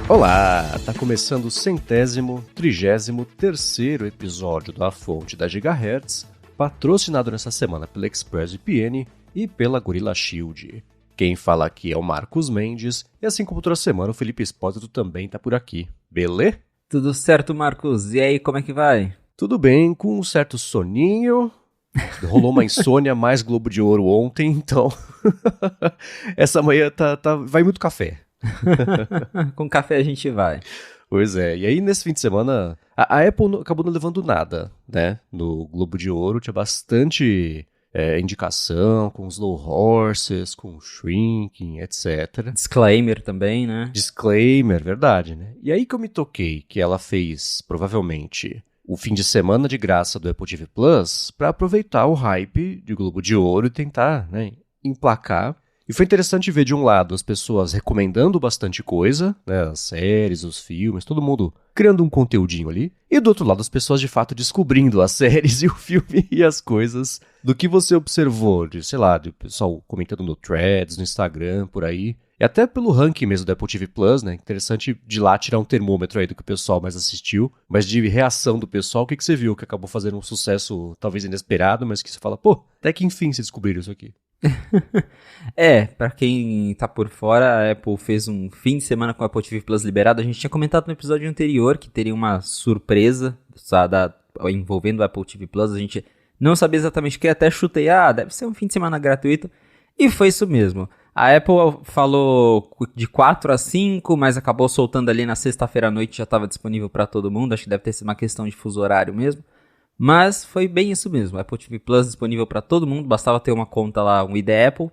Olá, tá começando o 133º episódio do A Fonte da Gigahertz, patrocinado nessa semana pela ExpressVPN e pela Gorilla Shield. Quem fala aqui é o Marcos Mendes, e assim como toda semana o Felipe Espósito também tá por aqui, beleza? Tudo certo, Marcos? E aí, como é que vai? Tudo bem, com um certo soninho, rolou uma insônia mais Globo de Ouro ontem, então essa manhã vai muito café. Com café a gente vai. Pois é, e aí nesse fim de semana, a Apple acabou não levando nada, né? No Globo de Ouro tinha bastante indicação com Slow Horses, com Shrinking, etc. Disclaimer também, né? Disclaimer, verdade, né? E aí que eu me toquei que ela fez, provavelmente, o fim de semana de graça do Apple TV Plus para aproveitar o hype de Globo de Ouro e tentar, né, emplacar. E foi interessante ver, de um lado, as pessoas recomendando bastante coisa, né, as séries, os filmes, todo mundo criando um conteúdinho ali. E do outro lado, as pessoas de fato descobrindo as séries e o filme e as coisas do que você observou, de, sei lá, de pessoal comentando no Threads, no Instagram, por aí. E até pelo ranking mesmo do Apple TV Plus, né? Interessante de lá tirar um termômetro aí do que o pessoal mais assistiu. Mas de reação do pessoal, o que você viu que acabou fazendo um sucesso talvez inesperado, mas que você fala, pô, até que enfim se descobriram isso aqui. Pra quem tá por fora, a Apple fez um fim de semana com o Apple TV Plus liberado. A gente tinha comentado no episódio anterior que teria uma surpresa envolvendo o Apple TV Plus. A gente não sabia exatamente o que, até chutei, deve ser um fim de semana gratuito. E foi isso mesmo. A Apple falou de 4 a 5, mas acabou soltando ali na sexta-feira à noite, já estava disponível para todo mundo. Acho que deve ter sido uma questão de fuso horário mesmo. Mas foi bem isso mesmo, Apple TV Plus disponível para todo mundo, bastava ter uma conta lá, um ID Apple,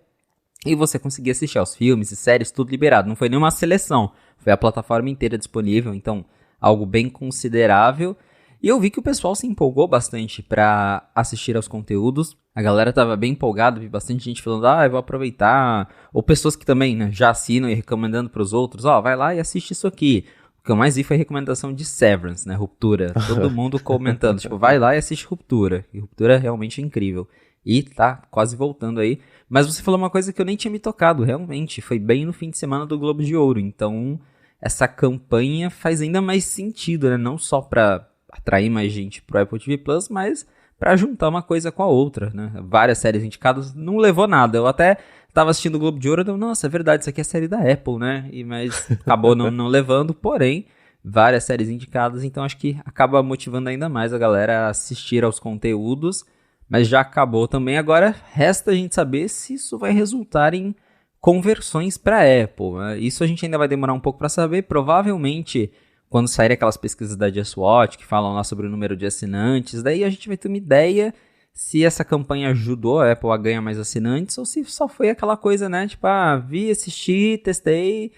e você conseguia assistir aos filmes e séries, tudo liberado. Não foi nenhuma seleção, foi a plataforma inteira disponível, então algo bem considerável. E eu vi que o pessoal se empolgou bastante para assistir aos conteúdos. A galera tava bem empolgada, vi bastante gente falando, eu vou aproveitar. Ou pessoas que também, né, já assinam e recomendando para os outros, vai lá e assiste isso aqui. O que eu mais vi foi a recomendação de Severance, né, Ruptura. Todo mundo comentando, tipo, vai lá e assiste Ruptura. E Ruptura realmente é incrível. E tá quase voltando aí. Mas você falou uma coisa que eu nem tinha me tocado, realmente. Foi bem no fim de semana do Globo de Ouro. Então, essa campanha faz ainda mais sentido, né? Não só pra atrair mais gente pro Apple TV Plus, mas pra juntar uma coisa com a outra, né? Várias séries indicadas, não levou nada. Eu até tava assistindo o Globo de Ouro e eu, nossa, é verdade, isso aqui é série da Apple, né? Mas acabou não levando, porém, várias séries indicadas, então acho que acaba motivando ainda mais a galera a assistir aos conteúdos, mas já acabou também. Agora resta a gente saber se isso vai resultar em conversões para Apple, né? Isso a gente ainda vai demorar um pouco para saber, provavelmente quando saírem aquelas pesquisas da Just Watch que falam lá sobre o número de assinantes, daí a gente vai ter uma ideia se essa campanha ajudou a Apple a ganhar mais assinantes ou se só foi aquela coisa, né? Tipo, vi, assisti, testei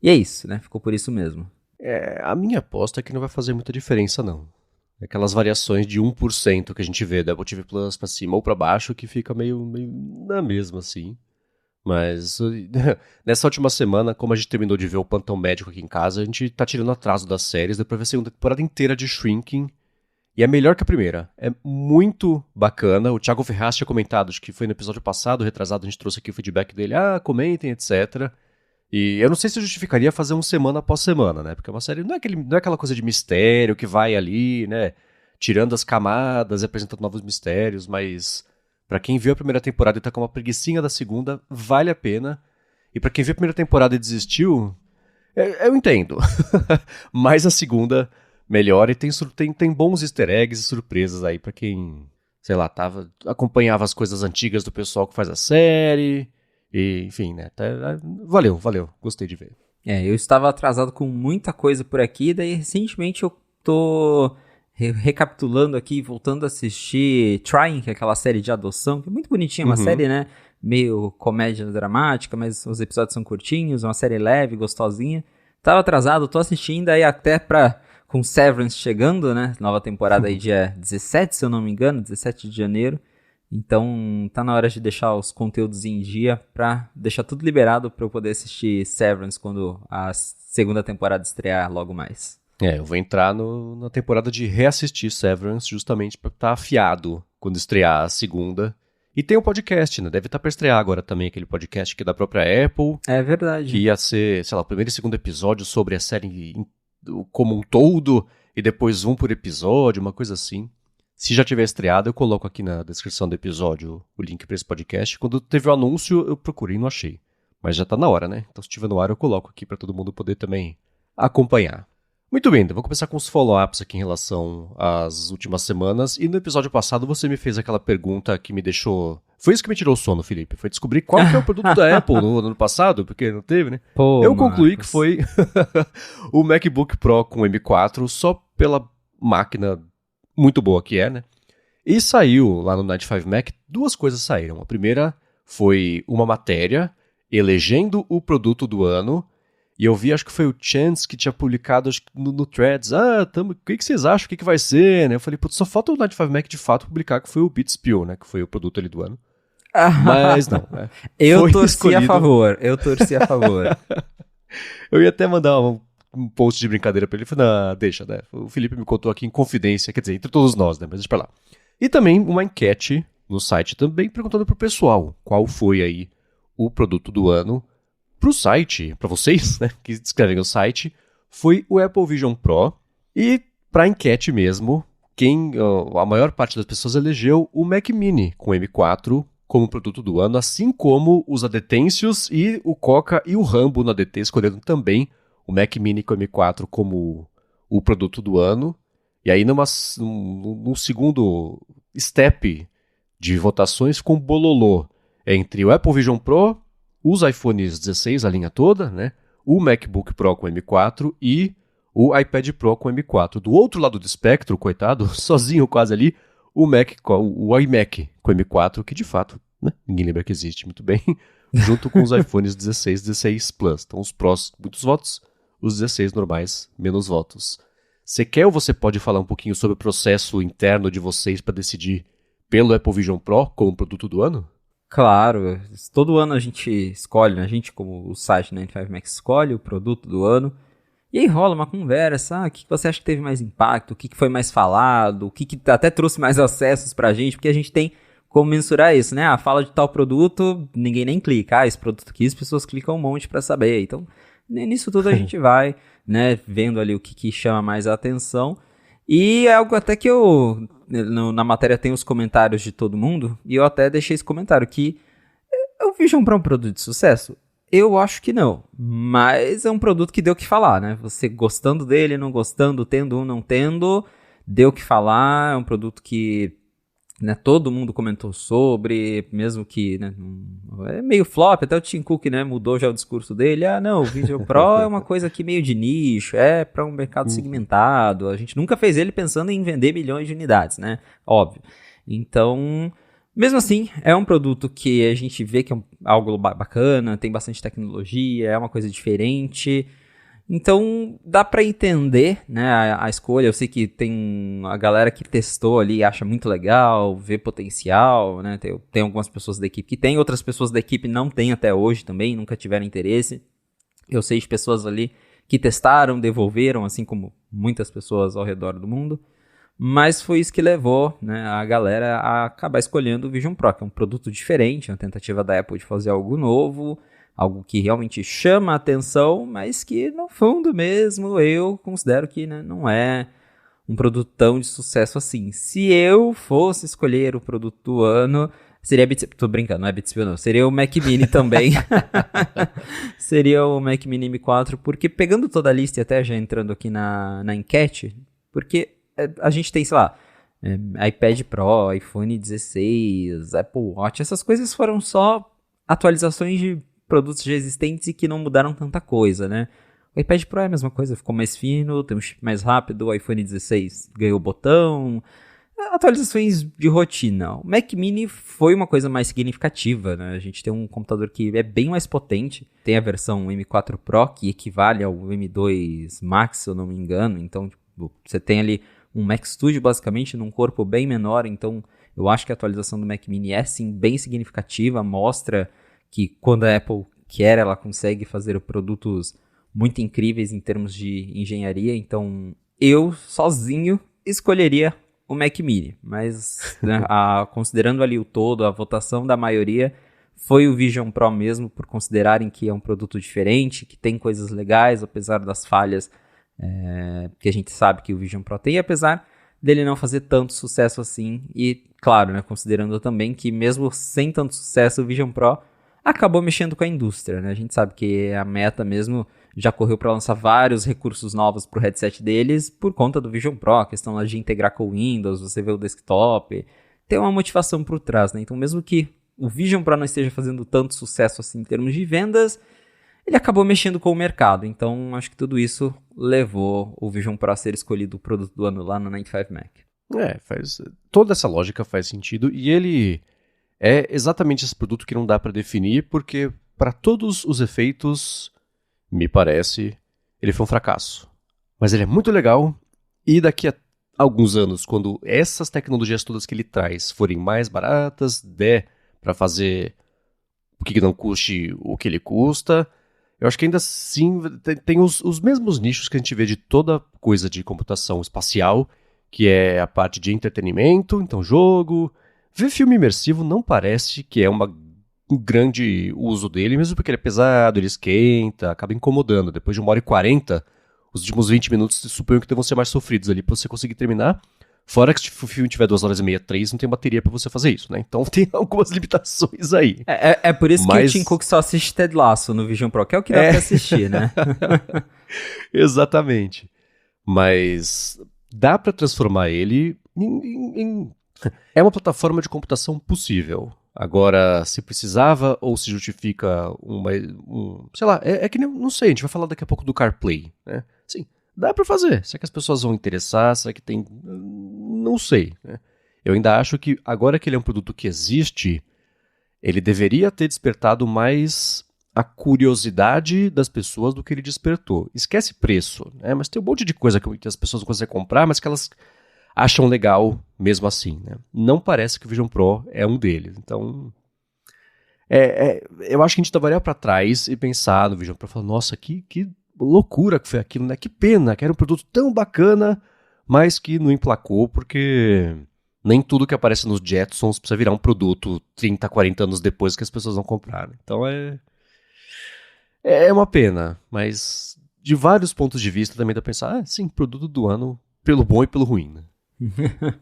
e é isso, né? Ficou por isso mesmo. A minha aposta é que não vai fazer muita diferença, não. Aquelas variações de 1% que a gente vê da Apple TV Plus pra cima ou pra baixo que fica meio na mesma, assim. Mas nessa última semana, como a gente terminou de ver o Plantão Médico aqui em casa, a gente tá tirando atraso das séries, deu pra ver a segunda temporada inteira de Shrinking. E é melhor que a primeira. É muito bacana. O Thiago Ferraz tinha comentado, acho que foi no episódio passado, retrasado, a gente trouxe aqui o feedback dele. Comentem, etc. E eu não sei se justificaria fazer um semana após semana, né? Porque é uma série, não é aquela coisa de mistério que vai ali, né? Tirando as camadas e apresentando novos mistérios, mas pra quem viu a primeira temporada e tá com uma preguicinha da segunda, vale a pena. E pra quem viu a primeira temporada e desistiu, eu entendo. Mas a segunda melhor e tem bons easter eggs e surpresas aí pra quem, sei lá, acompanhava as coisas antigas do pessoal que faz a série. E, enfim, né? Valeu, gostei de ver. Eu estava atrasado com muita coisa por aqui, daí recentemente eu tô recapitulando aqui, voltando a assistir Trying, que é aquela série de adoção, que é muito bonitinha, uma série, né? Meio comédia dramática, mas os episódios são curtinhos, uma série leve, gostosinha. Tava atrasado, tô assistindo aí até com Severance chegando, né? Nova temporada aí dia 17, se eu não me engano, 17 de janeiro. Então tá na hora de deixar os conteúdos em dia pra deixar tudo liberado pra eu poder assistir Severance quando a segunda temporada estrear logo mais. Eu vou entrar na temporada de reassistir Severance justamente pra estar afiado quando estrear a segunda E tem o podcast, né? Deve estar para estrear agora também aquele podcast que é da própria Apple. É verdade. Que ia ser, sei lá, o primeiro e segundo episódio sobre a série como um todo, e depois um por episódio, uma coisa assim. Se já tiver estreado, eu coloco aqui na descrição do episódio o link para esse podcast. Quando teve o anúncio, eu procurei e não achei. Mas já tá na hora, né? Então se estiver no ar, eu coloco aqui para todo mundo poder também acompanhar. Muito bem, então vou começar com os follow-ups aqui em relação às últimas semanas. E no episódio passado você me fez aquela pergunta que me deixou... Foi isso que me tirou o sono, Felipe. Foi descobrir qual que é o produto da Apple no ano passado, porque não teve, né? Pô, eu concluí Marcos. que foi o MacBook Pro com M4, só pela máquina muito boa que é, né? E saiu lá no 95 Mac, duas coisas saíram. A primeira foi uma matéria elegendo o produto do ano. E eu vi, acho que foi o Chance que tinha publicado acho que no Threads. O que vocês acham? O que vai ser? Né? Eu falei, putz, só falta o 95 Mac de fato publicar que foi o Beats Pill, né? Que foi o produto ali do ano. Mas não, né? Eu torci a favor. Eu ia até mandar um post de brincadeira pra ele. Falei, não, deixa, né? O Felipe me contou aqui em confidência, quer dizer, entre todos nós, né? Mas deixa pra lá. E também uma enquete no site também perguntando pro pessoal qual foi aí o produto do ano. Pro site, pra vocês, né, que escrevem o site, foi o Apple Vision Pro. E pra enquete mesmo, a maior parte das pessoas elegeu o Mac Mini com M4 como produto do ano, assim como os Adetêncios e o Coca e o Rambo no ADT escolheram também o Mac Mini com M4 como o produto do ano. E aí num segundo step de votações com bololô entre o Apple Vision Pro, os iPhones 16, a linha toda, né? O MacBook Pro com M4 e o iPad Pro com M4. Do outro lado do espectro, coitado, sozinho quase ali, o iMac com M4, que de fato, né, ninguém lembra que existe muito bem, junto com os iPhones 16 e 16 Plus. Então os Pros, muitos votos, os 16 normais, menos votos. Você quer ou você pode falar um pouquinho sobre o processo interno de vocês para decidir pelo Apple Vision Pro como produto do ano? Claro, todo ano a gente escolhe, né? A gente, como o site 95 Mac, escolhe o produto do ano. E aí rola uma conversa, o que você acha que teve mais impacto, o que foi mais falado, o que até trouxe mais acessos pra gente, porque a gente tem como mensurar isso, né? Fala de tal produto, ninguém nem clica. Esse produto aqui, as pessoas clicam um monte pra saber. Então, nisso tudo a gente vai, né, vendo ali o que chama mais a atenção. E é algo até que na matéria tem os comentários de todo mundo, e eu até deixei esse comentário, que o Vision Pro é um produto de sucesso? Eu acho que não, mas é um produto que deu o que falar, né? Você gostando dele, não gostando, tendo um, não tendo, deu o que falar, é um produto que, né, todo mundo comentou sobre, mesmo que, né, é meio flop, até o Tim Cook, né, mudou já o discurso dele. Não, o Vision Pro é uma coisa aqui meio de nicho, é para um mercado segmentado, a gente nunca fez ele pensando em vender milhões de unidades, né, óbvio. Então, mesmo assim, é um produto que a gente vê que é algo bacana, tem bastante tecnologia, é uma coisa diferente. Então, dá pra entender, né, a escolha. Eu sei que tem a galera que testou ali e acha muito legal, vê potencial, né? Tem algumas pessoas da equipe que tem, outras pessoas da equipe não têm até hoje também, nunca tiveram interesse. Eu sei de pessoas ali que testaram, devolveram, assim como muitas pessoas ao redor do mundo. Mas foi isso que levou, né, a galera a acabar escolhendo o Vision Pro, que é um produto diferente, uma tentativa da Apple de fazer algo novo, algo que realmente chama a atenção, mas que no fundo mesmo eu considero que, né, não é um produto tão de sucesso assim. Se eu fosse escolher o produto do ano, seria Beats... Tô brincando, não é Beats Pill não. Seria o Mac Mini também. Seria o Mac Mini M4, porque pegando toda a lista e até já entrando aqui na enquete, porque a gente tem, sei lá, iPad Pro, iPhone 16, Apple Watch, essas coisas foram só atualizações de produtos já existentes e que não mudaram tanta coisa, né? O iPad Pro é a mesma coisa, ficou mais fino, tem um chip mais rápido, o iPhone 16 ganhou botão, atualizações de rotina. O Mac Mini foi uma coisa mais significativa, né? A gente tem um computador que é bem mais potente, tem a versão M4 Pro, que equivale ao M2 Max, se eu não me engano, então tipo, você tem ali um Mac Studio basicamente num corpo bem menor, então eu acho que a atualização do Mac Mini é sim bem significativa, mostra que quando a Apple quer, ela consegue fazer produtos muito incríveis em termos de engenharia. Então, eu, sozinho, escolheria o Mac Mini, mas né, considerando ali o todo, a votação da maioria foi o Vision Pro mesmo, por considerarem que é um produto diferente, que tem coisas legais, apesar das falhas que a gente sabe que o Vision Pro tem, apesar dele não fazer tanto sucesso assim, e claro, né, considerando também que mesmo sem tanto sucesso, o Vision Pro acabou mexendo com a indústria, né? A gente sabe que a Meta mesmo já correu para lançar vários recursos novos para o headset deles por conta do Vision Pro, a questão lá de integrar com o Windows, você vê o desktop, tem uma motivação por trás, né? Então mesmo que o Vision Pro não esteja fazendo tanto sucesso assim em termos de vendas, ele acabou mexendo com o mercado. Então acho que tudo isso levou o Vision Pro a ser escolhido o produto do ano lá no 95 Mac. Toda essa lógica faz sentido e ele é exatamente esse produto que não dá para definir porque para todos os efeitos, me parece, ele foi um fracasso. Mas ele é muito legal e daqui a alguns anos, quando essas tecnologias todas que ele traz forem mais baratas, der para fazer o que não custe o que ele custa, eu acho que ainda assim tem os mesmos nichos que a gente vê de toda coisa de computação espacial, que é a parte de entretenimento, então jogo. Ver filme imersivo não parece que é um grande uso dele, mesmo porque ele é pesado, ele esquenta, acaba incomodando. Depois de 1h40, os últimos 20 minutos suponho que devam ser mais sofridos ali pra você conseguir terminar. Fora que se o filme tiver 2h30, 3, não tem bateria pra você fazer isso, né? Então tem algumas limitações aí. É por isso que o Tim Cook só assiste Ted Lasso no Vision Pro, que é o que dá pra assistir, né? Exatamente. Mas dá pra transformar ele em... É uma plataforma de computação possível. Agora, se precisava ou se justifica sei lá, é que nem, não sei, a gente vai falar daqui a pouco do CarPlay, né? Sim, dá pra fazer. Será que as pessoas vão interessar? Será que tem... Não sei, né? Eu ainda acho que agora que ele é um produto que existe, ele deveria ter despertado mais a curiosidade das pessoas do que ele despertou. Esquece preço, né? Mas tem um monte de coisa que as pessoas não conseguem comprar, mas que elas acham legal mesmo assim, né? Não parece que o Vision Pro é um deles. Então, eu acho que a gente deveria olhar para trás e pensar no Vision Pro e falar, nossa, que loucura que foi aquilo, né? Que pena, que era um produto tão bacana, mas que não emplacou, porque nem tudo que aparece nos Jetsons precisa virar um produto 30, 40 anos depois que as pessoas vão comprar. Né? Então é uma pena, mas de vários pontos de vista também dá pra pensar, sim, produto do ano pelo bom e pelo ruim, né?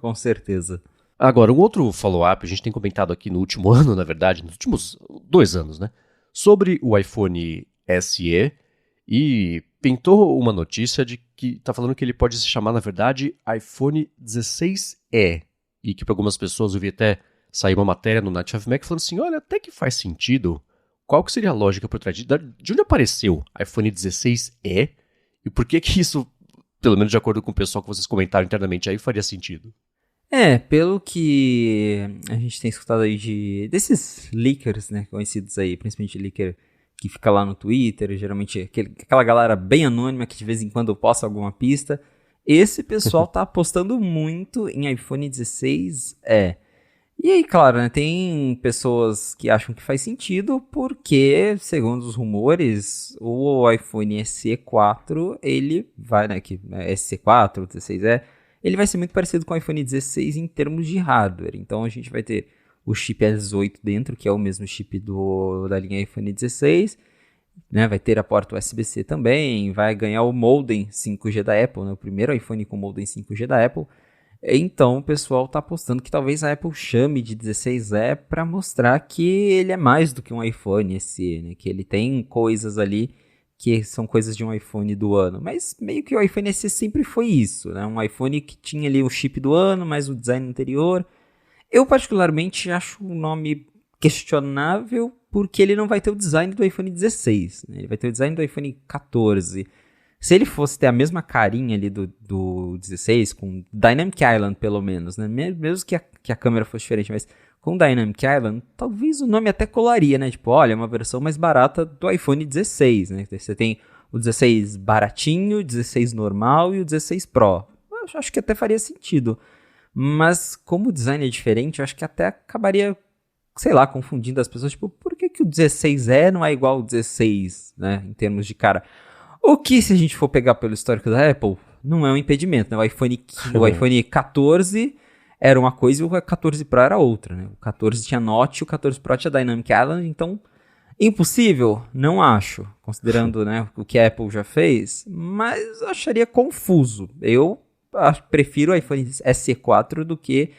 Com certeza. Agora, um outro follow-up, a gente tem comentado aqui no último ano, na verdade, nos últimos 2 anos, né? Sobre o iPhone SE e pintou uma notícia de que tá falando que ele pode se chamar, na verdade, iPhone 16e. E que para algumas pessoas eu vi até sair uma matéria no 95 Mac falando assim, olha, até que faz sentido. Qual que seria a lógica por trás de onde apareceu iPhone 16e e por que isso, pelo menos de acordo com o pessoal que vocês comentaram internamente aí, faria sentido? Pelo que a gente tem escutado aí desses leakers, né, conhecidos aí, principalmente leaker que fica lá no Twitter, geralmente aquela galera bem anônima que de vez em quando posta alguma pista, esse pessoal tá apostando muito em iPhone 16e. E aí, claro, né, tem pessoas que acham que faz sentido porque, segundo os rumores, o iPhone SE4, ele vai, né, que é SE4, 16E, ele vai ser muito parecido com o iPhone 16 em termos de hardware. Então a gente vai ter o chip S8 dentro, que é o mesmo chip da linha iPhone 16, né, vai ter a porta USB-C também, vai ganhar o modem 5G da Apple, né, o primeiro iPhone com modem 5G da Apple. Então o pessoal está apostando que talvez a Apple chame de 16E para mostrar que ele é mais do que um iPhone SE, né? Que ele tem coisas ali que são coisas de um iPhone do ano. Mas meio que o iPhone SE sempre foi isso, né? Um iPhone que tinha ali o chip do ano, mais o design anterior. Eu particularmente acho o nome questionável porque ele não vai ter o design do iPhone 16, né? Ele vai ter o design do iPhone 14. Se ele fosse ter a mesma carinha ali do 16, com Dynamic Island pelo menos, né? Mesmo que a câmera fosse diferente, mas com Dynamic Island, talvez o nome até colaria, né? Tipo, olha, é uma versão mais barata do iPhone 16, né? Você tem o 16 baratinho, o 16 normal e o 16 Pro. Eu acho que até faria sentido. Mas como o design é diferente, eu acho que até acabaria, sei lá, confundindo as pessoas. Tipo, por que o 16E não é igual ao 16, né? Em termos de cara. O que, se a gente for pegar pelo histórico da Apple, não é um impedimento, né? O iPhone 14 era uma coisa e o 14 Pro era outra, né? O 14 tinha Notch, o 14 Pro tinha Dynamic Island, então impossível? Não acho, considerando, né, o que a Apple já fez, mas eu acharia confuso. Eu prefiro o iPhone SE 4 do que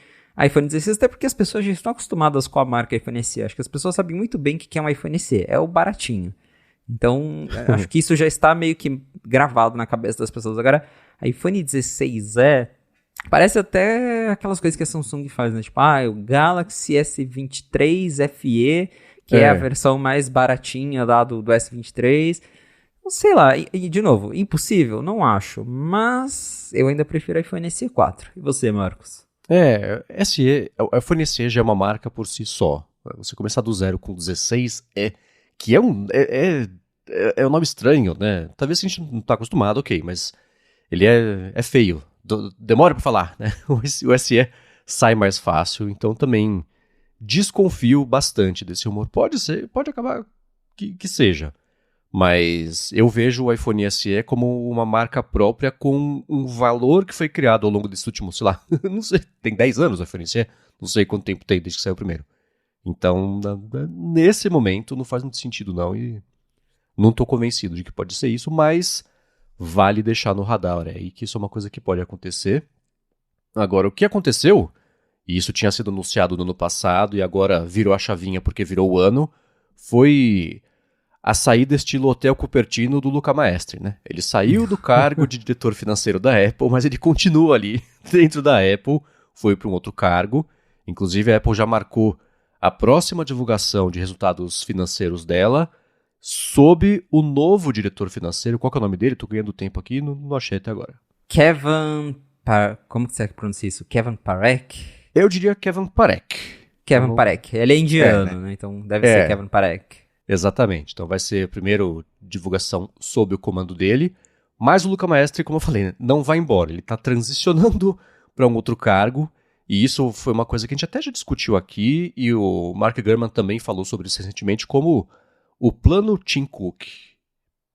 iPhone 16, até porque as pessoas já estão acostumadas com a marca iPhone SE. Acho que as pessoas sabem muito bem o que é um iPhone SE, é o baratinho. Então, acho que isso já está meio que gravado na cabeça das pessoas. Agora, iPhone 16 parece até aquelas coisas que a Samsung faz, né? Tipo, o Galaxy S23 FE, que é a versão mais baratinha lá do S23. Sei lá, e de novo, impossível? Não acho. Mas eu ainda prefiro iPhone SE 4. E você, Marcos? O iPhone SE já é uma marca por si só. Você começar do zero com 16 que é um nome estranho, né? Talvez a gente não tá acostumado, ok, mas ele é feio. Demora pra falar, né? O SE sai mais fácil, então também desconfio bastante desse rumor. Pode acabar que seja. Mas eu vejo o iPhone SE como uma marca própria com um valor que foi criado ao longo desse último, sei lá, não sei, tem 10 anos o iPhone SE, não sei quanto tempo tem desde que saiu o primeiro. Então, nesse momento, não faz muito sentido não, e não estou convencido de que pode ser isso, mas vale deixar no radar aí que isso é uma coisa que pode acontecer. Agora, o que aconteceu, e isso tinha sido anunciado no ano passado e agora virou a chavinha porque virou o ano, foi a saída estilo Hotel Cupertino do Luca Maestri, né? Ele saiu do cargo de diretor financeiro da Apple, mas ele continua ali dentro da Apple, foi para um outro cargo. Inclusive a Apple já marcou a próxima divulgação de resultados financeiros dela sob o novo diretor financeiro. Qual que é o nome dele? Tô ganhando tempo aqui, não achei até agora. Como que você pronuncia isso? Kevin Parekh? Eu diria Kevin Parekh. Kevin Parekh. Ele é indiano, né? Então deve ser Kevin Parekh. Exatamente. Então vai ser a primeira divulgação sob o comando dele. Mas o Luca Maestri, como eu falei, né, não vai embora. Ele está transicionando para um outro cargo. E isso foi uma coisa que a gente até já discutiu aqui. E o Mark Gurman também falou sobre isso recentemente. Como o plano Tim Cook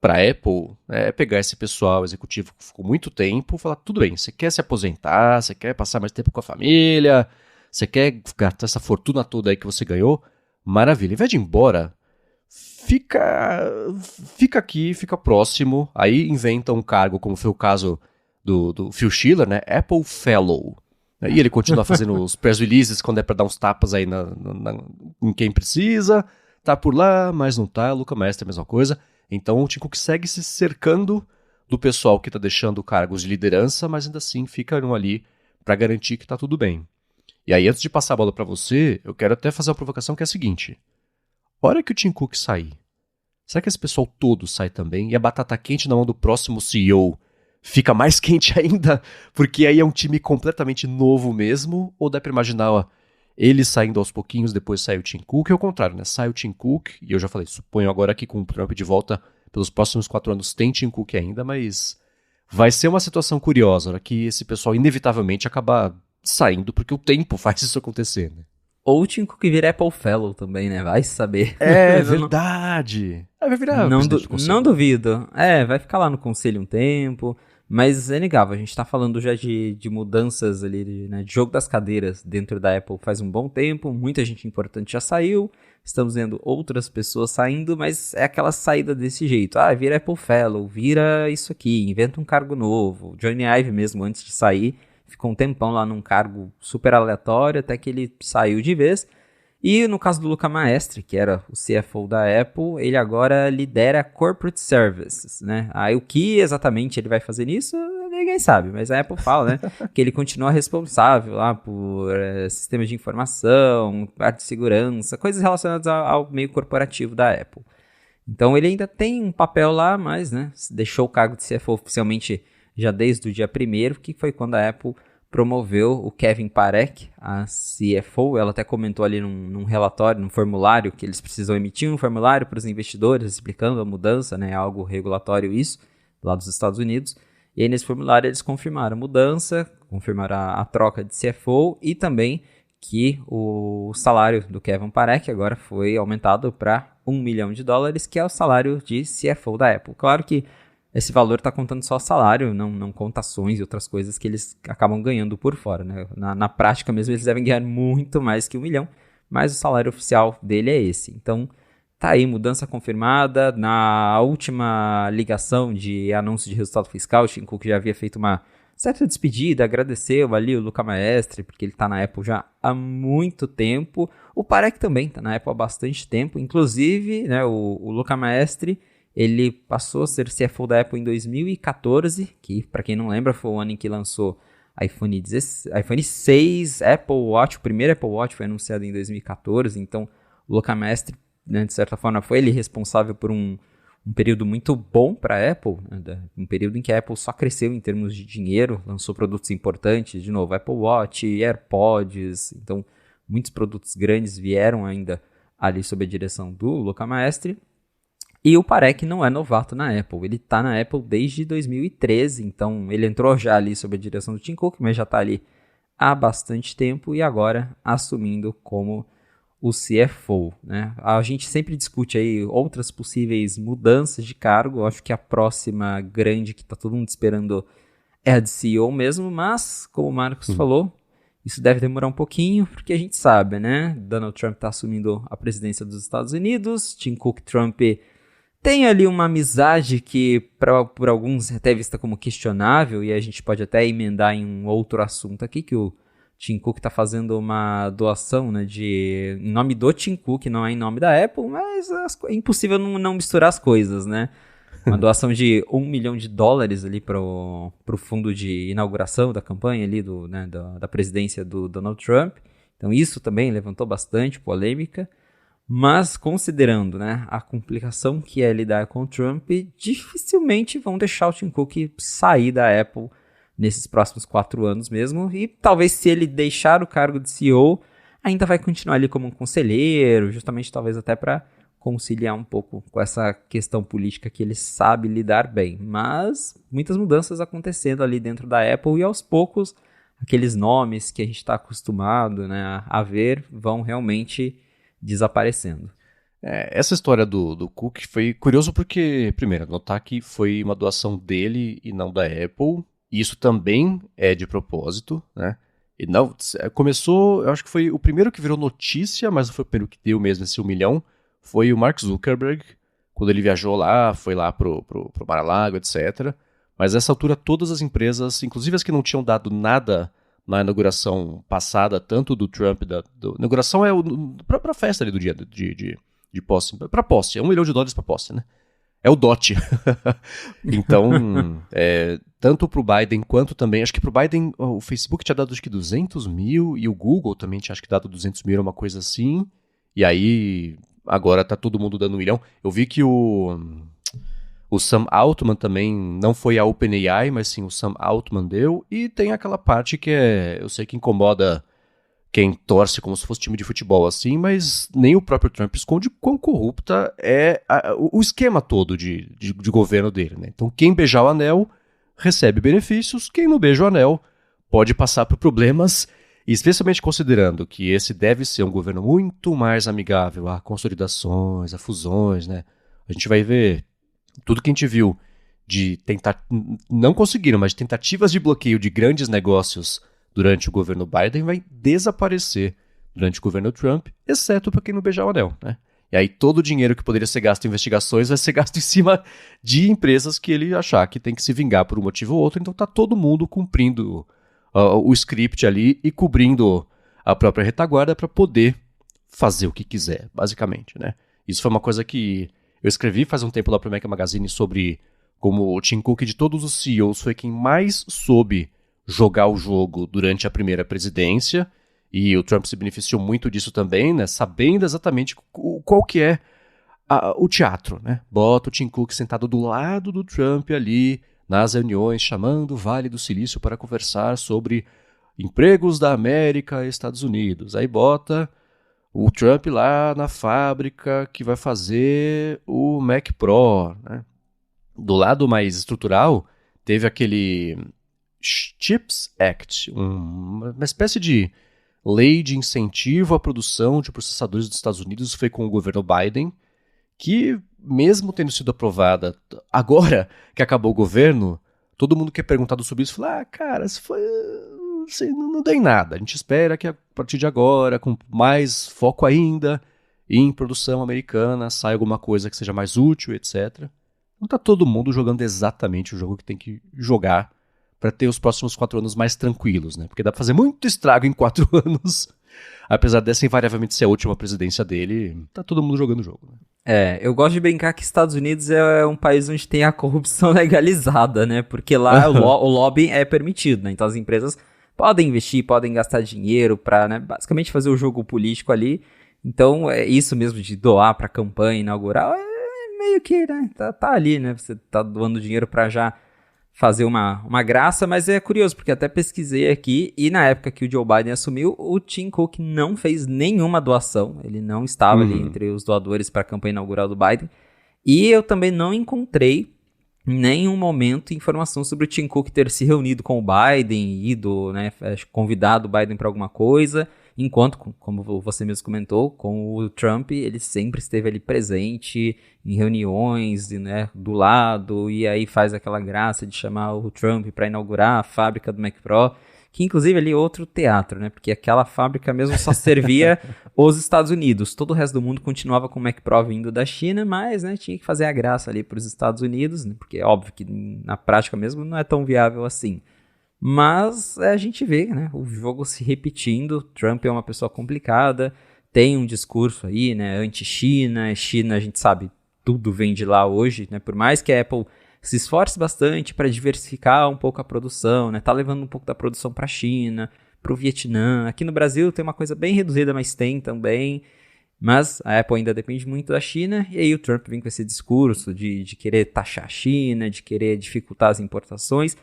para a Apple é pegar esse pessoal executivo que ficou muito tempo e falar, tudo bem, você quer se aposentar, você quer passar mais tempo com a família, você quer gastar essa fortuna toda aí que você ganhou, maravilha. Em vez de ir embora, fica aqui, fica próximo, aí inventa um cargo, como foi o caso do Phil Schiller, né? Apple Fellow. E ele continua fazendo os press releases quando é para dar uns tapas aí em quem precisa, tá por lá, mas não tá, Luca Maestri é a mesma coisa. Então o Tim Cook segue se cercando do pessoal que tá deixando cargos de liderança, mas ainda assim ficam ali para garantir que tá tudo bem. E aí, antes de passar a bola para você, eu quero até fazer uma provocação que é a seguinte. A hora que o Tim Cook sair, será que esse pessoal todo sai também? E a batata quente na mão do próximo CEO fica mais quente ainda? Porque aí é um time completamente novo mesmo? Ou dá pra imaginar, ele saindo aos pouquinhos, depois sai o Tim Cook? É o contrário, né? Sai o Tim Cook, e eu já falei, suponho agora aqui com o Trump de volta, pelos próximos 4 anos tem Tim Cook ainda, mas vai ser uma situação curiosa, hora que esse pessoal inevitavelmente acabar saindo, porque o tempo faz isso acontecer, né? Ou o Tim Cook vira Apple Fellow também, né? Vai saber. É verdade. Vai virar não duvido. Vai ficar lá no conselho um tempo. Mas é inegável, a gente tá falando já de mudanças ali, né, de jogo das cadeiras dentro da Apple faz um bom tempo. Muita gente importante já saiu. Estamos vendo outras pessoas saindo, mas é aquela saída desse jeito. Vira Apple Fellow, vira isso aqui, inventa um cargo novo. Johnny Ive mesmo, antes de sair, ficou um tempão lá num cargo super aleatório, até que ele saiu de vez. E no caso do Luca Maestri, que era o CFO da Apple, ele agora lidera Corporate Services, né? Aí o que exatamente ele vai fazer nisso, ninguém sabe, mas a Apple fala, né? Que ele continua responsável lá por sistemas de informação, parte de segurança, coisas relacionadas ao meio corporativo da Apple. Então ele ainda tem um papel lá, mas, né, deixou o cargo de CFO oficialmente já desde o dia 1º, que foi quando a Apple promoveu o Kevin Parekh, a CFO. Ela até comentou ali num relatório, num formulário, que eles precisam emitir um formulário para os investidores, explicando a mudança, né, algo regulatório isso, lá dos Estados Unidos. E aí nesse formulário eles confirmaram a mudança, confirmaram a troca de CFO e também que o salário do Kevin Parekh agora foi aumentado para $1 milhão, que é o salário de CFO da Apple. Claro que esse valor está contando só salário, não conta ações e outras coisas que eles acabam ganhando por fora, né? Na prática mesmo, eles devem ganhar muito mais que 1 milhão, mas o salário oficial dele é esse. Então, tá aí, mudança confirmada. Na última ligação de anúncio de resultado fiscal, o Tim Cook já havia feito uma certa despedida, agradeceu ali o Luca Maestri, porque ele está na Apple já há muito tempo. O Parek também está na Apple há bastante tempo, inclusive, né, o Luca Maestri, ele passou a ser CFO da Apple em 2014, que, para quem não lembra, foi o ano em que lançou iPhone 6, Apple Watch, o primeiro Apple Watch foi anunciado em 2014, então o Luca Maestri, né, de certa forma, foi ele responsável por um período muito bom para a Apple, né, um período em que a Apple só cresceu em termos de dinheiro, lançou produtos importantes, de novo, Apple Watch, AirPods, então muitos produtos grandes vieram ainda ali sob a direção do Luca Maestri. E o Parek não é novato na Apple, ele está na Apple desde 2013, então ele entrou já ali sob a direção do Tim Cook, mas já está ali há bastante tempo e agora assumindo como o CFO, né? A gente sempre discute aí outras possíveis mudanças de cargo, eu acho que a próxima grande que está todo mundo esperando é a de CEO mesmo, mas, como o Marcos falou, isso deve demorar um pouquinho, porque a gente sabe, né? Donald Trump está assumindo a presidência dos Estados Unidos, Tim Cook e Trump tem ali uma amizade que por alguns é até vista como questionável, e a gente pode até emendar em um outro assunto aqui, que o Tim Cook está fazendo uma doação, né, em nome do Tim Cook, não é em nome da Apple, mas é impossível não misturar as coisas, né? Uma doação de $1 milhão ali para o fundo de inauguração da campanha ali da presidência do Donald Trump. Então isso também levantou bastante polêmica. Mas, considerando, né, a complicação que é lidar com o Trump, dificilmente vão deixar o Tim Cook sair da Apple nesses próximos 4 anos mesmo. E talvez se ele deixar o cargo de CEO, ainda vai continuar ali como um conselheiro, justamente talvez até para conciliar um pouco com essa questão política que ele sabe lidar bem. Mas muitas mudanças acontecendo ali dentro da Apple e aos poucos aqueles nomes que a gente está acostumado, né, a ver vão realmente desaparecendo. Essa história do Cook foi curioso porque, primeiro, notar que foi uma doação dele e não da Apple. E isso também é de propósito, né? E não, começou, eu acho que foi o primeiro que virou notícia, mas não foi o primeiro que deu mesmo esse 1 milhão, foi o Mark Zuckerberg, quando ele viajou lá, foi lá pro Mar-a-Lago, etc. Mas nessa altura todas as empresas, inclusive as que não tinham dado nada na inauguração passada, tanto do Trump, inauguração é pra festa ali do dia de posse, pra posse, é $1 milhão pra posse, né? É o DOT. Então, tanto pro Biden quanto também, acho que pro Biden o Facebook tinha dado acho que 200 mil e o Google também tinha acho que dado 200 mil, uma coisa assim, e aí agora tá todo mundo dando 1 milhão. Eu vi que o Sam Altman também não foi a OpenAI, mas sim o Sam Altman deu. E tem aquela parte que eu sei que incomoda quem torce como se fosse time de futebol assim, mas nem o próprio Trump esconde quão corrupta é o esquema todo de governo dele, né? Então quem beijar o anel recebe benefícios, quem não beija o anel pode passar por problemas, e especialmente considerando que esse deve ser um governo muito mais amigável a consolidações, a fusões, né? A gente vai ver tudo que a gente viu de não conseguiram, mas de tentativas de bloqueio de grandes negócios durante o governo Biden vai desaparecer durante o governo Trump, exceto para quem não beijar o anel, né? E aí todo o dinheiro que poderia ser gasto em investigações vai ser gasto em cima de empresas que ele achar que tem que se vingar por um motivo ou outro, então tá todo mundo cumprindo o script ali e cobrindo a própria retaguarda para poder fazer o que quiser, basicamente, né? Isso foi uma coisa que eu escrevi faz um tempo lá pro Mac Magazine sobre como o Tim Cook de todos os CEOs foi quem mais soube jogar o jogo durante a primeira presidência, e o Trump se beneficiou muito disso também, né, sabendo exatamente qual que é o teatro, né? Bota o Tim Cook sentado do lado do Trump ali, nas reuniões, chamando o Vale do Silício para conversar sobre empregos da América e Estados Unidos. Aí bota o Trump lá na fábrica que vai fazer o Mac Pro, né? Do lado mais estrutural, teve aquele CHIPS Act, uma espécie de lei de incentivo à produção de processadores dos Estados Unidos, foi com o governo Biden, que, mesmo tendo sido aprovada, agora que acabou o governo, todo mundo que é perguntado sobre isso fala, cara, isso foi, assim, não deu em nada. A gente espera que a partir de agora, com mais foco ainda em produção americana, saia alguma coisa que seja mais útil, etc. Não tá todo mundo jogando exatamente o jogo que tem que jogar para ter os próximos 4 anos mais tranquilos, né? Porque dá pra fazer muito estrago em 4 anos. Apesar dessa invariavelmente ser a última presidência dele, tá todo mundo jogando o jogo, né? Eu gosto de brincar que Estados Unidos é um país onde tem a corrupção legalizada, né? Porque lá o lobby é permitido, né? Então as empresas podem investir, podem gastar dinheiro pra, né, basicamente fazer o jogo político ali. Então é isso mesmo de doar pra campanha inaugural, meio que, né? Tá ali, né? Você tá doando dinheiro pra já fazer uma graça, mas é curioso, porque até pesquisei aqui, e na época que o Joe Biden assumiu, o Tim Cook não fez nenhuma doação, ele não estava ali entre os doadores para a campanha inaugural do Biden, e eu também não encontrei em nenhum momento informação sobre o Tim Cook ter se reunido com o Biden, ido, né, convidado o Biden para alguma coisa, enquanto, como você mesmo comentou, com o Trump, ele sempre esteve ali presente em reuniões, né, do lado, e aí faz aquela graça de chamar o Trump para inaugurar a fábrica do Mac Pro, que inclusive ali é outro teatro, né, porque aquela fábrica mesmo só servia os Estados Unidos, todo o resto do mundo continuava com o Mac Pro vindo da China, mas, né, tinha que fazer a graça ali para os Estados Unidos, né, porque é óbvio que na prática mesmo não é tão viável assim. Mas a gente vê, né, o jogo se repetindo. Trump é uma pessoa complicada, tem um discurso aí, né, anti-China. China, a gente sabe, tudo vem de lá hoje, né, por mais que a Apple se esforce bastante para diversificar um pouco a produção, né, tá levando um pouco da produção para a China, para o Vietnã. Aqui no Brasil tem uma coisa bem reduzida, mas tem também. Mas a Apple ainda depende muito da China, e aí o Trump vem com esse discurso de querer taxar a China, de querer dificultar as importações.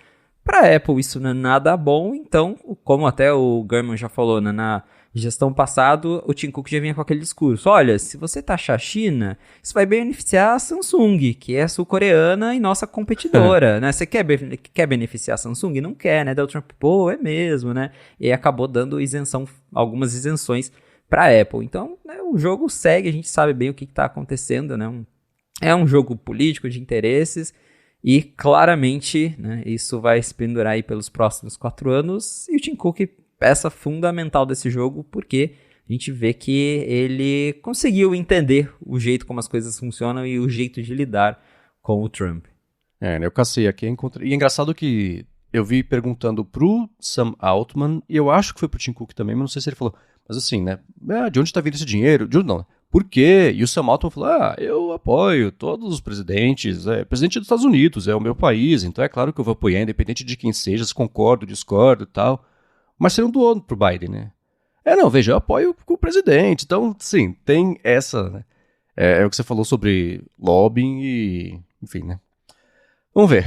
Para a Apple isso não é nada bom, então, como até o Gurman já falou, né, na gestão passada, o Tim Cook já vinha com aquele discurso, olha, se você taxar a China, isso vai beneficiar a Samsung, que é sul-coreana e nossa competidora, né? Você quer beneficiar a Samsung? Não quer, né? Daí o Trump, pô, é mesmo, né? E acabou dando algumas isenções para a Apple. Então, né, o jogo segue, a gente sabe bem o que está acontecendo, né? É um jogo político de interesses, e claramente, né, isso vai se pendurar aí pelos próximos 4 anos. E o Tim Cook, peça fundamental desse jogo, porque a gente vê que ele conseguiu entender o jeito como as coisas funcionam e o jeito de lidar com o Trump. Eu cacei aqui, encontrei. E é engraçado que eu vi perguntando pro Sam Altman, e eu acho que foi pro Tim Cook também, mas não sei se ele falou. Mas assim, né? De onde tá vindo esse dinheiro? De onde não? Por quê? E o Sam Altman falou, eu apoio todos os presidentes, presidente dos Estados Unidos, é o meu país, então é claro que eu vou apoiar, independente de quem seja, se concordo, discordo e tal. Mas você não doou pro Biden, né? Não, veja, eu apoio o presidente, então, sim, tem essa, né? É o que você falou sobre lobbying e, enfim, né? Vamos ver.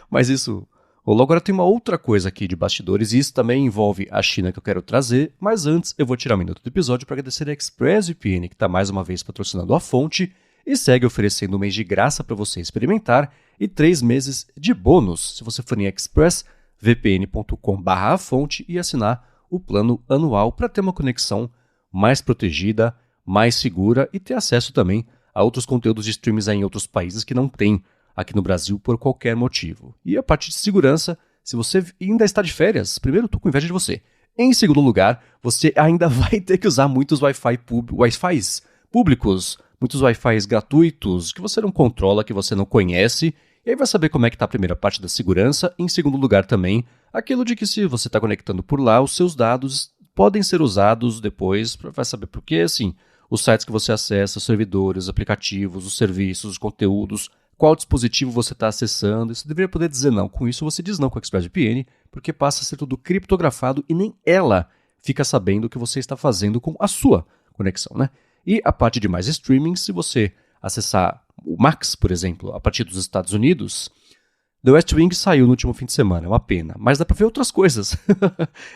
Mas isso rolou. Agora tem uma outra coisa aqui de bastidores, e isso também envolve a China que eu quero trazer, mas antes eu vou tirar um minuto do episódio para agradecer a ExpressVPN, que está mais uma vez patrocinando a fonte e segue oferecendo um mês de graça para você experimentar e 3 meses de bônus se você for em expressvpn.com/fonte e assinar o plano anual para ter uma conexão mais protegida, mais segura e ter acesso também a outros conteúdos de streams em outros países que não tem aqui no Brasil por qualquer motivo. E a parte de segurança, se você ainda está de férias, primeiro eu estou com inveja de você. Em segundo lugar, você ainda vai ter que usar muitos Wi-Fi públicos, muitos Wi-Fi gratuitos, que você não controla, que você não conhece, e aí vai saber como é que está a primeira parte da segurança. Em segundo lugar também, aquilo de que se você está conectando por lá, os seus dados podem ser usados depois, vai saber por quê, assim, os sites que você acessa, os servidores, os aplicativos, os serviços, os conteúdos, qual dispositivo você está acessando, você deveria poder dizer não. Com isso, você diz não com a ExpressVPN, porque passa a ser tudo criptografado e nem ela fica sabendo o que você está fazendo com a sua conexão, né? E a parte de mais streaming, se você acessar o Max, por exemplo, a partir dos Estados Unidos, The West Wing saiu no último fim de semana, é uma pena, mas dá pra ver outras coisas.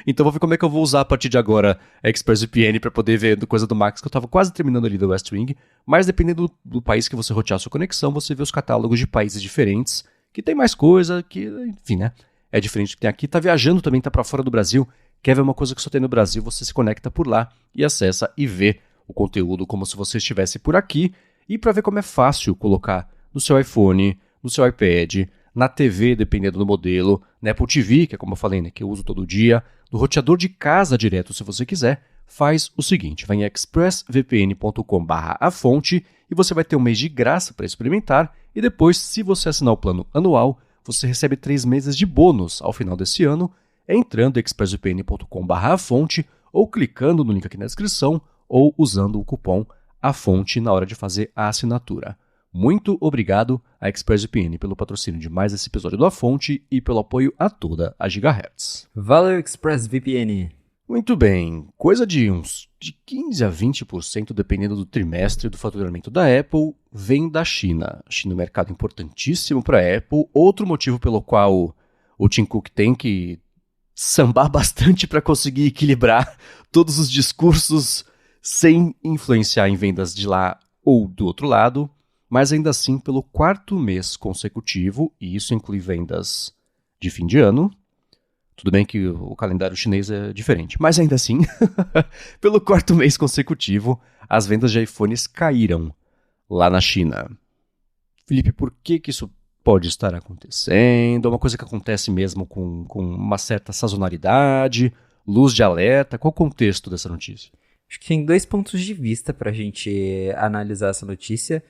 Então vou ver como é que eu vou usar a partir de agora a ExpressVPN pra poder ver coisa do Max, que eu tava quase terminando ali The West Wing, mas dependendo do país que você rotear a sua conexão, você vê os catálogos de países diferentes, que tem mais coisa, que, enfim, né, é diferente do que tem aqui. Tá viajando também, tá pra fora do Brasil, quer ver uma coisa que só tem no Brasil, você se conecta por lá e acessa e vê o conteúdo como se você estivesse por aqui. e para ver como é fácil colocar no seu iPhone, no seu iPad, na TV, dependendo do modelo, na Apple TV, que é como eu falei, né, que eu uso todo dia, no roteador de casa direto, se você quiser, faz o seguinte, vai em expressvpn.com/afonte e você vai ter um mês de graça para experimentar e depois, se você assinar o plano anual, você recebe 3 meses de bônus ao final desse ano, entrando em expressvpn.com/afonte ou clicando no link aqui na descrição ou usando o cupom AFONTE na hora de fazer a assinatura. Muito obrigado a ExpressVPN pelo patrocínio de mais esse episódio do A Fonte e pelo apoio a toda a Gigahertz. Valeu, ExpressVPN! Muito bem, coisa de 15 a 20%, dependendo do trimestre do faturamento da Apple, vem da China. A China é um mercado importantíssimo para a Apple, outro motivo pelo qual o Tim Cook tem que sambar bastante para conseguir equilibrar todos os discursos sem influenciar em vendas de lá ou do outro lado, mas ainda assim pelo 4º mês consecutivo, e isso inclui vendas de fim de ano. Tudo bem que o calendário chinês é diferente, mas ainda assim, pelo 4º mês consecutivo, as vendas de iPhones caíram lá na China. Felipe, por que isso pode estar acontecendo? É uma coisa que acontece mesmo com uma certa sazonalidade, luz de alerta? Qual o contexto dessa notícia? Acho que tem 2 pontos de vista para a gente analisar essa notícia.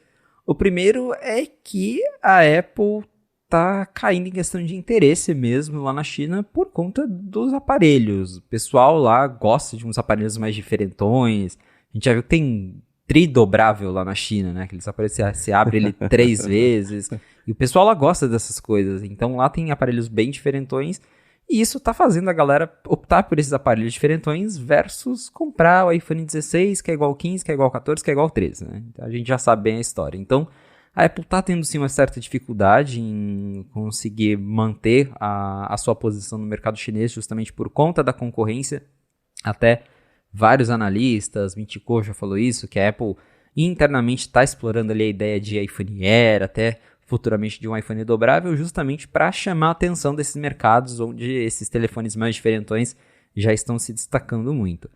O primeiro é que a Apple tá caindo em questão de interesse mesmo lá na China por conta dos aparelhos. O pessoal lá gosta de uns aparelhos mais diferentões. A gente já viu que tem tridobrável lá na China, né? Aqueles aparelhos que você abre ele 3 vezes. E o pessoal lá gosta dessas coisas. Então lá tem aparelhos bem diferentões. E isso tá fazendo a galera optar por esses aparelhos diferentões versus comprar o iPhone 16, que é igual ao 15, que é igual ao 14, que é igual ao 13, né? Então, a gente já sabe bem a história. Então, a Apple tá tendo sim uma certa dificuldade em conseguir manter a sua posição no mercado chinês justamente por conta da concorrência. Até vários analistas, Mintico já falou isso, que a Apple internamente está explorando ali a ideia de iPhone Air, até futuramente de um iPhone dobrável, justamente para chamar a atenção desses mercados onde esses telefones mais diferentões já estão se destacando muito.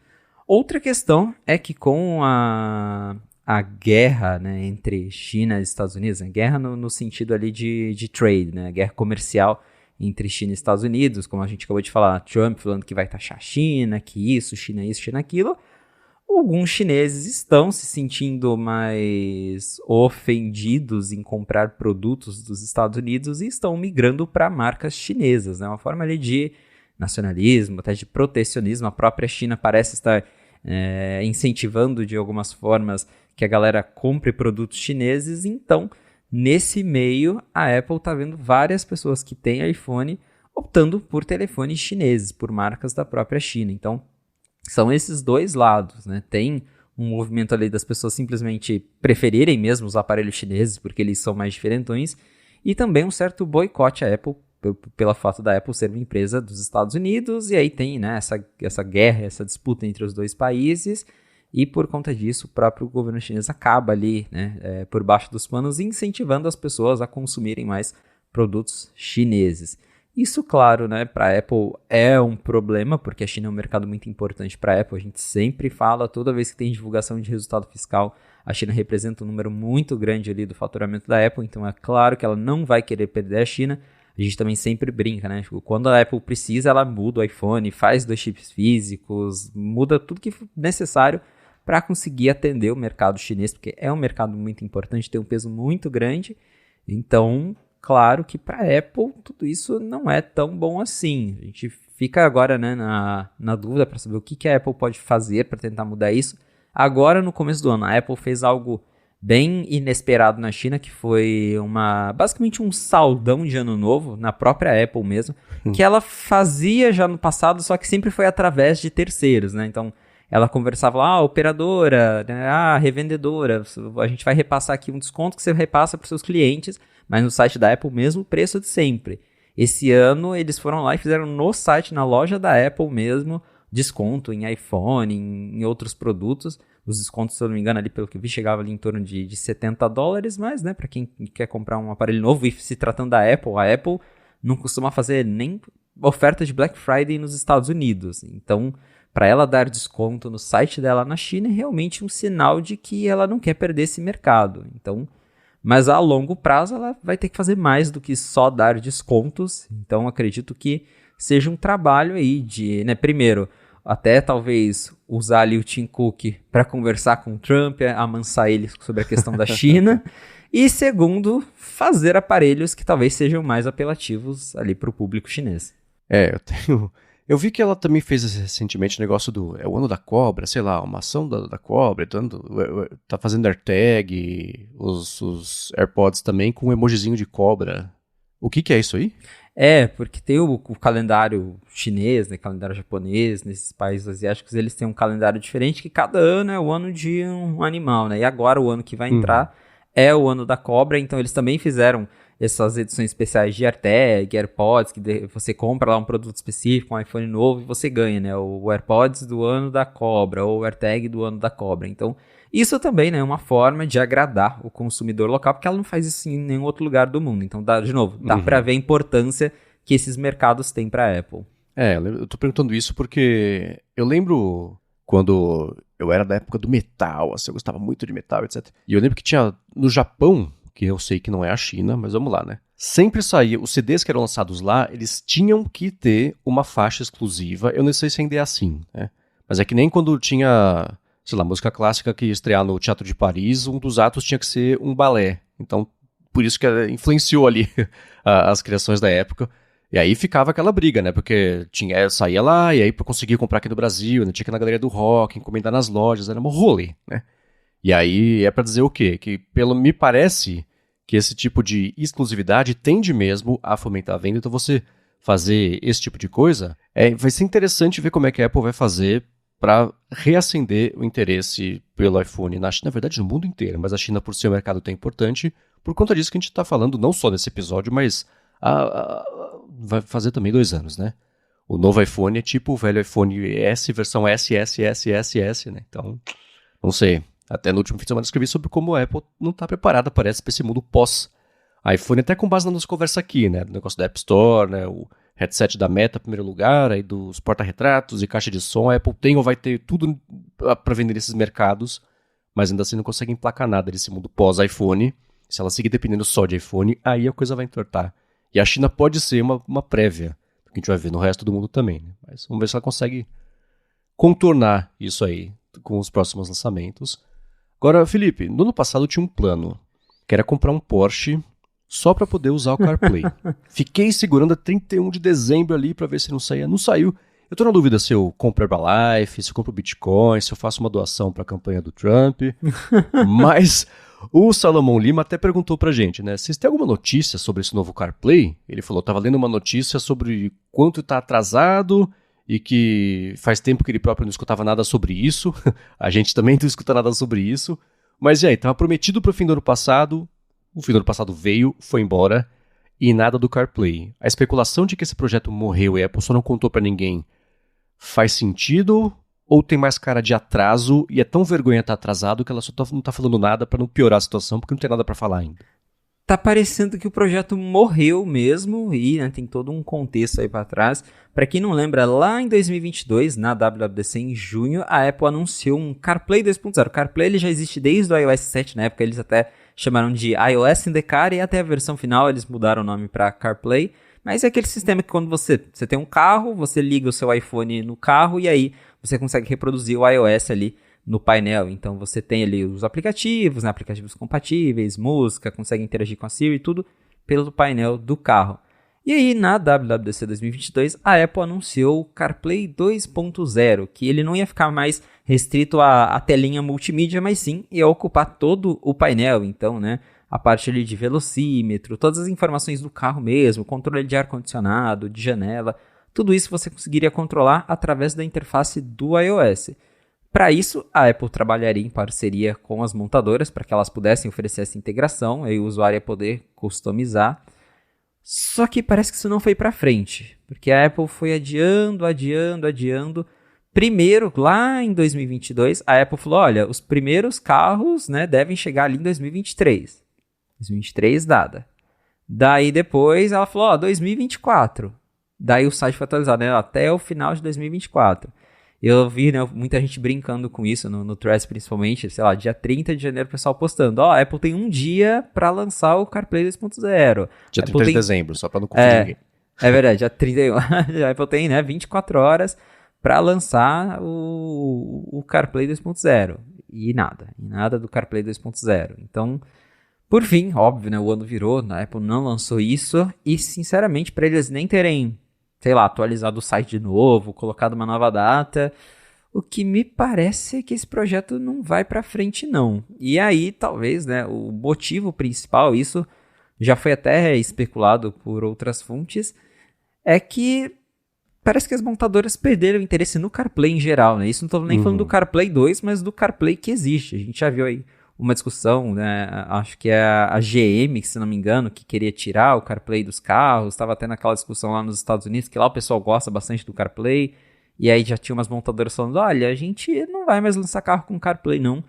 Outra questão é que com a guerra, né, entre China e Estados Unidos, né, guerra no sentido ali de trade, né, guerra comercial entre China e Estados Unidos, como a gente acabou de falar, Trump falando que vai taxar a China, que isso, China aquilo, alguns chineses estão se sentindo mais ofendidos em comprar produtos dos Estados Unidos e estão migrando para marcas chinesas, né? Uma forma ali de nacionalismo, até de protecionismo. A própria China parece estar incentivando de algumas formas que a galera compre produtos chineses. Então, nesse meio, a Apple está vendo várias pessoas que têm iPhone optando por telefones chineses, por marcas da própria China. Então, são esses dois lados, né? Tem um movimento ali das pessoas simplesmente preferirem mesmo os aparelhos chineses porque eles são mais diferentões e também um certo boicote à Apple pelo fato da Apple ser uma empresa dos Estados Unidos e aí tem, né, essa guerra, essa disputa entre os dois países e por conta disso o próprio governo chinês acaba ali, né, por baixo dos panos incentivando as pessoas a consumirem mais produtos chineses. Isso, claro, né, para a Apple é um problema, porque a China é um mercado muito importante para a Apple. A gente sempre fala, toda vez que tem divulgação de resultado fiscal, a China representa um número muito grande ali do faturamento da Apple, então é claro que ela não vai querer perder a China. A gente também sempre brinca, né? Quando a Apple precisa, ela muda o iPhone, faz 2 chips físicos, muda tudo que for necessário para conseguir atender o mercado chinês, porque é um mercado muito importante, tem um peso muito grande, então... Claro que para a Apple tudo isso não é tão bom assim. A gente fica agora, né, na dúvida para saber o que a Apple pode fazer para tentar mudar isso. Agora, no começo do ano, a Apple fez algo bem inesperado na China, que foi basicamente um saldão de ano novo, na própria Apple mesmo, que ela fazia já no passado, só que sempre foi através de terceiros, né? Então, ela conversava lá, operadora, né, revendedora, a gente vai repassar aqui um desconto que você repassa para os seus clientes, mas no site da Apple mesmo, o preço de sempre. Esse ano eles foram lá e fizeram no site, na loja da Apple mesmo, desconto em iPhone, em outros produtos. Os descontos, se eu não me engano, ali pelo que eu vi, chegava ali em torno de $70, mas, né, para quem quer comprar um aparelho novo e se tratando da Apple, a Apple não costuma fazer nem oferta de Black Friday nos Estados Unidos. Então, para ela dar desconto no site dela na China é realmente um sinal de que ela não quer perder esse mercado. Então, mas a longo prazo ela vai ter que fazer mais do que só dar descontos. Então, acredito que seja um trabalho aí de, né, primeiro, até talvez usar ali o Tim Cook para conversar com o Trump, amansar ele sobre a questão da China. E segundo, fazer aparelhos que talvez sejam mais apelativos ali para o público chinês. Eu vi que ela também fez recentemente o negócio o ano da cobra, sei lá, uma ação da cobra, tá fazendo AirTag, os AirPods também com um emojizinho de cobra. O que é isso aí? Porque tem o calendário chinês, né, calendário japonês, nesses países asiáticos eles têm um calendário diferente que cada ano é o ano de um animal, né? E agora o ano que vai entrar é o ano da cobra, então eles também fizeram essas edições especiais de AirTag, AirPods, que você compra lá um produto específico, um iPhone novo e você ganha, né? O AirPods do ano da cobra ou o AirTag do ano da cobra. Então, isso também, né, é uma forma de agradar o consumidor local, porque ela não faz isso em nenhum outro lugar do mundo. Então, dá para ver a importância que esses mercados têm para a Apple. Eu tô perguntando isso porque eu lembro quando eu era da época do metal, assim, eu gostava muito de metal, etc. E eu lembro que tinha no Japão, que eu sei que não é a China, mas vamos lá, né? Sempre saía, os CDs que eram lançados lá, eles tinham que ter uma faixa exclusiva. Eu não sei se ainda é assim, né? Mas é que nem quando tinha, sei lá, música clássica que ia estrear no Teatro de Paris, um dos atos tinha que ser um balé. Então, por isso que influenciou ali as criações da época. E aí ficava aquela briga, né? Porque saía lá, e aí pra conseguir comprar aqui no Brasil, né? Tinha que ir na Galeria do Rock, encomendar nas lojas, era um rolê, né? E aí é pra dizer o quê? Que me parece que esse tipo de exclusividade tende mesmo a fomentar a venda. Então você fazer esse tipo de coisa, vai ser interessante ver como é que a Apple vai fazer para reacender o interesse pelo iPhone na China, na verdade no mundo inteiro, mas a China por ser um mercado tão importante, por conta disso que a gente está falando não só nesse episódio, mas vai fazer também 2 anos, né? O novo iPhone é tipo o velho iPhone S, versão S, né? Então, não sei. Até no último fim de semana eu escrevi sobre como a Apple não está preparada, parece, para esse mundo pós-iPhone, até com base na nossa conversa aqui, né? O negócio da App Store, né? O headset da Meta em primeiro lugar, aí dos porta-retratos e caixa de som. A Apple tem ou vai ter tudo para vender nesses mercados, mas ainda assim não consegue emplacar nada desse mundo pós-iPhone. Se ela seguir dependendo só de iPhone, aí a coisa vai entortar. E a China pode ser uma prévia, que a gente vai ver no resto do mundo também, né? Mas vamos ver se ela consegue contornar isso aí com os próximos lançamentos. Agora, Felipe, no ano passado eu tinha um plano, que era comprar um Porsche só para poder usar o CarPlay. Fiquei segurando a 31 de dezembro ali para ver se não saía. Não saiu. Eu tô na dúvida se eu compro Herbalife, se eu compro Bitcoin, se eu faço uma doação para a campanha do Trump. Mas o Salomão Lima até perguntou pra gente, né? Vocês têm alguma notícia sobre esse novo CarPlay? Ele falou, tava lendo uma notícia sobre quanto tá atrasado e que faz tempo que ele próprio não escutava nada sobre isso. A gente também não escuta nada sobre isso. Mas e aí, tava prometido pro fim do ano passado, o fim do ano passado veio, foi embora, e nada do CarPlay. A especulação de que esse projeto morreu e a Apple só não contou pra ninguém faz sentido? Ou tem mais cara de atraso e é tão vergonha estar atrasado que ela só não tá falando nada pra não piorar a situação, porque não tem nada pra falar ainda? Tá parecendo que o projeto morreu mesmo e, né, tem todo um contexto aí para trás. Para quem não lembra, lá em 2022, na WWDC em junho, a Apple anunciou um CarPlay 2.0. O CarPlay ele já existe desde o iOS 7, na época eles até chamaram de iOS in the Car e até a versão final eles mudaram o nome para CarPlay. Mas é aquele sistema que quando você tem um carro, você liga o seu iPhone no carro e aí você consegue reproduzir o iOS ali no painel. Então você tem ali os aplicativos, né, aplicativos compatíveis, música, consegue interagir com a Siri e tudo pelo painel do carro. E aí na WWDC 2022 a Apple anunciou o CarPlay 2.0, que ele não ia ficar mais restrito à telinha multimídia, mas sim ia ocupar todo o painel. Então, né, a parte ali de velocímetro, todas as informações do carro mesmo, controle de ar-condicionado, de janela, tudo isso você conseguiria controlar através da interface do iOS. Para isso, a Apple trabalharia em parceria com as montadoras para que elas pudessem oferecer essa integração, aí o usuário ia poder customizar. Só que parece que isso não foi para frente, porque a Apple foi adiando. Primeiro, lá em 2022, a Apple falou, olha, os primeiros carros, né, devem chegar ali em 2023. 2023 dada. Daí depois ela falou, 2024. Daí o site foi atualizado, né, até o final de 2024. Eu vi, né, muita gente brincando com isso no Threads, principalmente, sei lá, dia 30 de janeiro o pessoal postando, a Apple tem um dia pra lançar o CarPlay 2.0. Dia Apple 30 de tem... dezembro, só pra não confundir ninguém. É verdade, dia 31. A Apple tem, né, 24 horas pra lançar o CarPlay 2.0. E nada do CarPlay 2.0. Então, por fim, óbvio, né, o ano virou, a Apple não lançou isso, e sinceramente, pra eles nem terem, sei lá, atualizado o site de novo, colocado uma nova data, o que me parece é que esse projeto não vai pra frente, não. E aí, talvez, né, o motivo principal, isso já foi até especulado por outras fontes, é que parece que as montadoras perderam o interesse no CarPlay em geral, né? Isso não estou nem falando do CarPlay 2, mas do CarPlay que existe. A gente já viu aí uma discussão, né? Acho que é a GM, se não me engano, que queria tirar o CarPlay dos carros. Estava até naquela discussão lá nos Estados Unidos, que lá o pessoal gosta bastante do CarPlay. E aí já tinha umas montadoras falando, olha, a gente não vai mais lançar carro com CarPlay, não.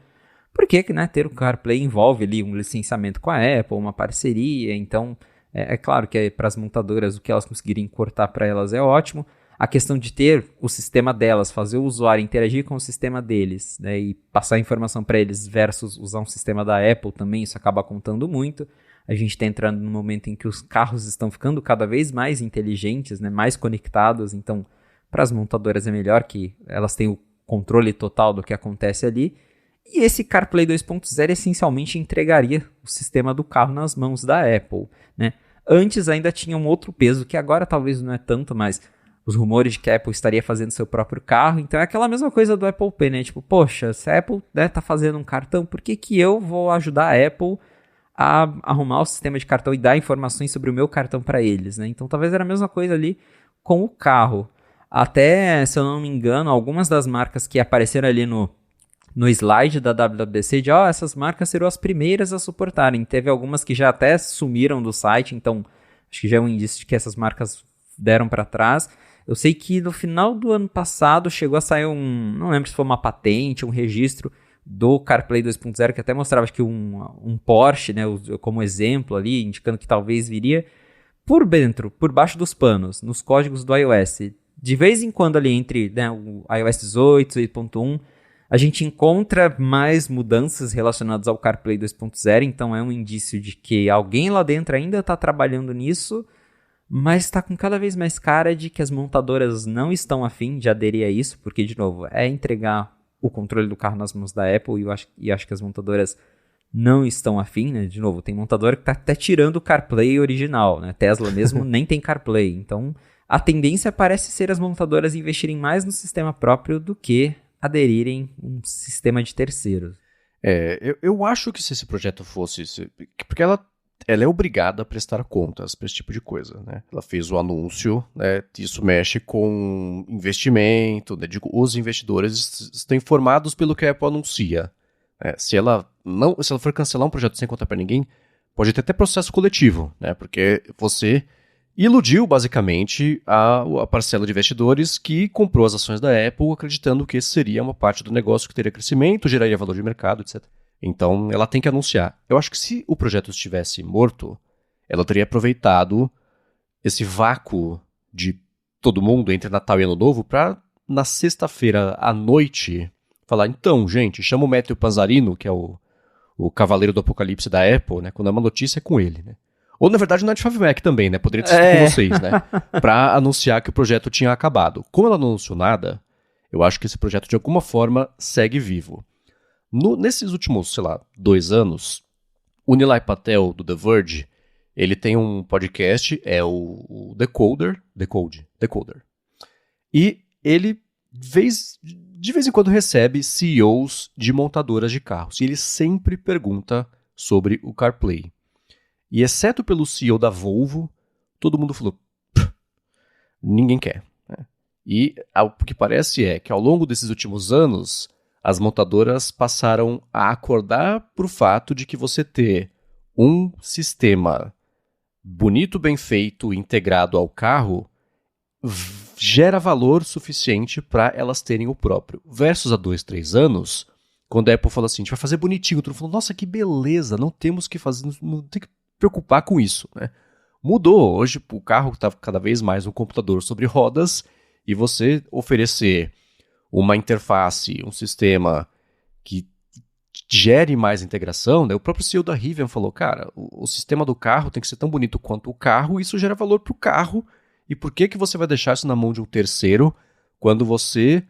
Porque, né, ter o CarPlay envolve ali um licenciamento com a Apple, uma parceria. Então, é claro que para as montadoras, o que elas conseguirem cortar para elas é ótimo. A questão de ter o sistema delas, fazer o usuário interagir com o sistema deles, né, e passar informação para eles versus usar um sistema da Apple também, isso acaba contando muito. A gente está entrando no momento em que os carros estão ficando cada vez mais inteligentes, né, mais conectados, então para as montadoras é melhor que elas tenham o controle total do que acontece ali. E esse CarPlay 2.0 essencialmente entregaria o sistema do carro nas mãos da Apple, né? Antes ainda tinha um outro peso, que agora talvez não é tanto, mas os rumores de que a Apple estaria fazendo seu próprio carro. Então é aquela mesma coisa do Apple Pay, né? Tipo, poxa, se a Apple, né, tá fazendo um cartão, por que eu vou ajudar a Apple a arrumar o sistema de cartão e dar informações sobre o meu cartão para eles, né? Então talvez era a mesma coisa ali com o carro. Até, se eu não me engano, algumas das marcas que apareceram ali no slide da WWDC de, essas marcas serão as primeiras a suportarem. Teve algumas que já até sumiram do site, então acho que já é um indício de que essas marcas deram para trás. Eu sei que no final do ano passado chegou a sair não lembro se foi uma patente, um registro do CarPlay 2.0, que até mostrava acho que um Porsche, né, como exemplo ali, indicando que talvez viria. Por dentro, por baixo dos panos, nos códigos do iOS, de vez em quando ali entre, né, o iOS 18, 8.1, a gente encontra mais mudanças relacionadas ao CarPlay 2.0, então é um indício de que alguém lá dentro ainda está trabalhando nisso, mas está com cada vez mais cara de que as montadoras não estão afim de aderir a isso, porque, de novo, é entregar o controle do carro nas mãos da Apple, e acho que as montadoras não estão afim, né? De novo, tem montadora que está até tirando o CarPlay original, né? Tesla mesmo nem tem CarPlay, então a tendência parece ser as montadoras investirem mais no sistema próprio do que aderirem um sistema de terceiros. Eu acho que se esse projeto fosse... Porque ela é obrigada a prestar contas para esse tipo de coisa, né? Ela fez o anúncio, né? Isso mexe com investimento, né? Os investidores estão informados pelo que a Apple anuncia. Se ela for cancelar um projeto sem contar para ninguém, pode ter até processo coletivo, né? Porque você iludiu basicamente a parcela de investidores que comprou as ações da Apple acreditando que esse seria uma parte do negócio que teria crescimento, geraria valor de mercado, etc. Então, ela tem que anunciar. Eu acho que se o projeto estivesse morto, ela teria aproveitado esse vácuo de todo mundo entre Natal e Ano Novo para, na sexta-feira à noite, falar, então, gente, chama o Matthew Panzarino, que é o cavaleiro do apocalipse da Apple, né? Quando é uma notícia é com ele, né? Ou, na verdade, o Night 5 Mac também, né? Poderia ter sido com vocês, né? Para anunciar que o projeto tinha acabado. Como ela não anunciou nada, eu acho que esse projeto, de alguma forma, segue vivo. Nesses últimos, 2 anos, o Nilay Patel, do The Verge, ele tem um podcast, é o Decoder. E ele, de vez em quando, recebe CEOs de montadoras de carros. E ele sempre pergunta sobre o CarPlay. E exceto pelo CEO da Volvo, todo mundo falou, ninguém quer. Né? E o que parece é que ao longo desses últimos anos, as montadoras passaram a acordar para o fato de que você ter um sistema bonito, bem feito, integrado ao carro, gera valor suficiente para elas terem o próprio. Versus há 2, 3 anos, quando a Apple falou assim, a gente vai fazer bonitinho, todo mundo falou, nossa, que beleza, não temos que fazer, não tem que preocupar com isso, né? Mudou, hoje o carro está cada vez mais um computador sobre rodas e você oferecer uma interface, um sistema que gere mais integração, né? O próprio CEO da Rivian falou, cara, o sistema do carro tem que ser tão bonito quanto o carro, e isso gera valor para o carro, e por que você vai deixar isso na mão de um terceiro quando você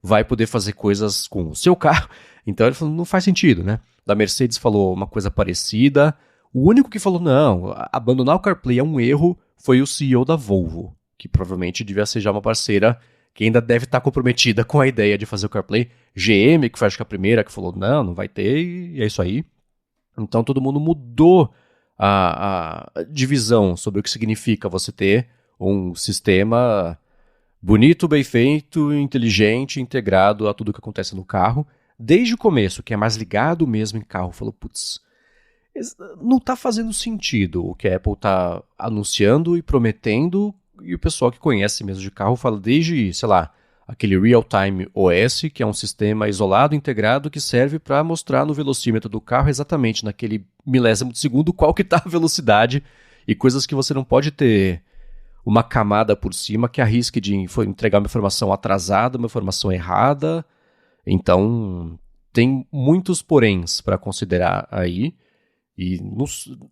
vai poder fazer coisas com o seu carro? Então ele falou, não faz sentido, né? Da Mercedes falou uma coisa parecida. O único que falou, não, abandonar o CarPlay é um erro, foi o CEO da Volvo, que provavelmente devia ser já uma parceira que ainda deve estar comprometida com a ideia de fazer o CarPlay. GM, que foi acho que a primeira que falou, não vai ter, e é isso aí. Então todo mundo mudou a divisão sobre o que significa você ter um sistema bonito, bem feito, inteligente, integrado a tudo que acontece no carro. Desde o começo, que é mais ligado mesmo em carro, falou, putz, não está fazendo sentido o que a Apple está anunciando e prometendo, e o pessoal que conhece mesmo de carro fala desde, sei lá, aquele Real-Time OS, que é um sistema isolado, integrado, que serve para mostrar no velocímetro do carro exatamente naquele milésimo de segundo qual que está a velocidade, e coisas que você não pode ter uma camada por cima que arrisque de entregar uma informação atrasada, uma informação errada. Então, tem muitos poréns para considerar aí, e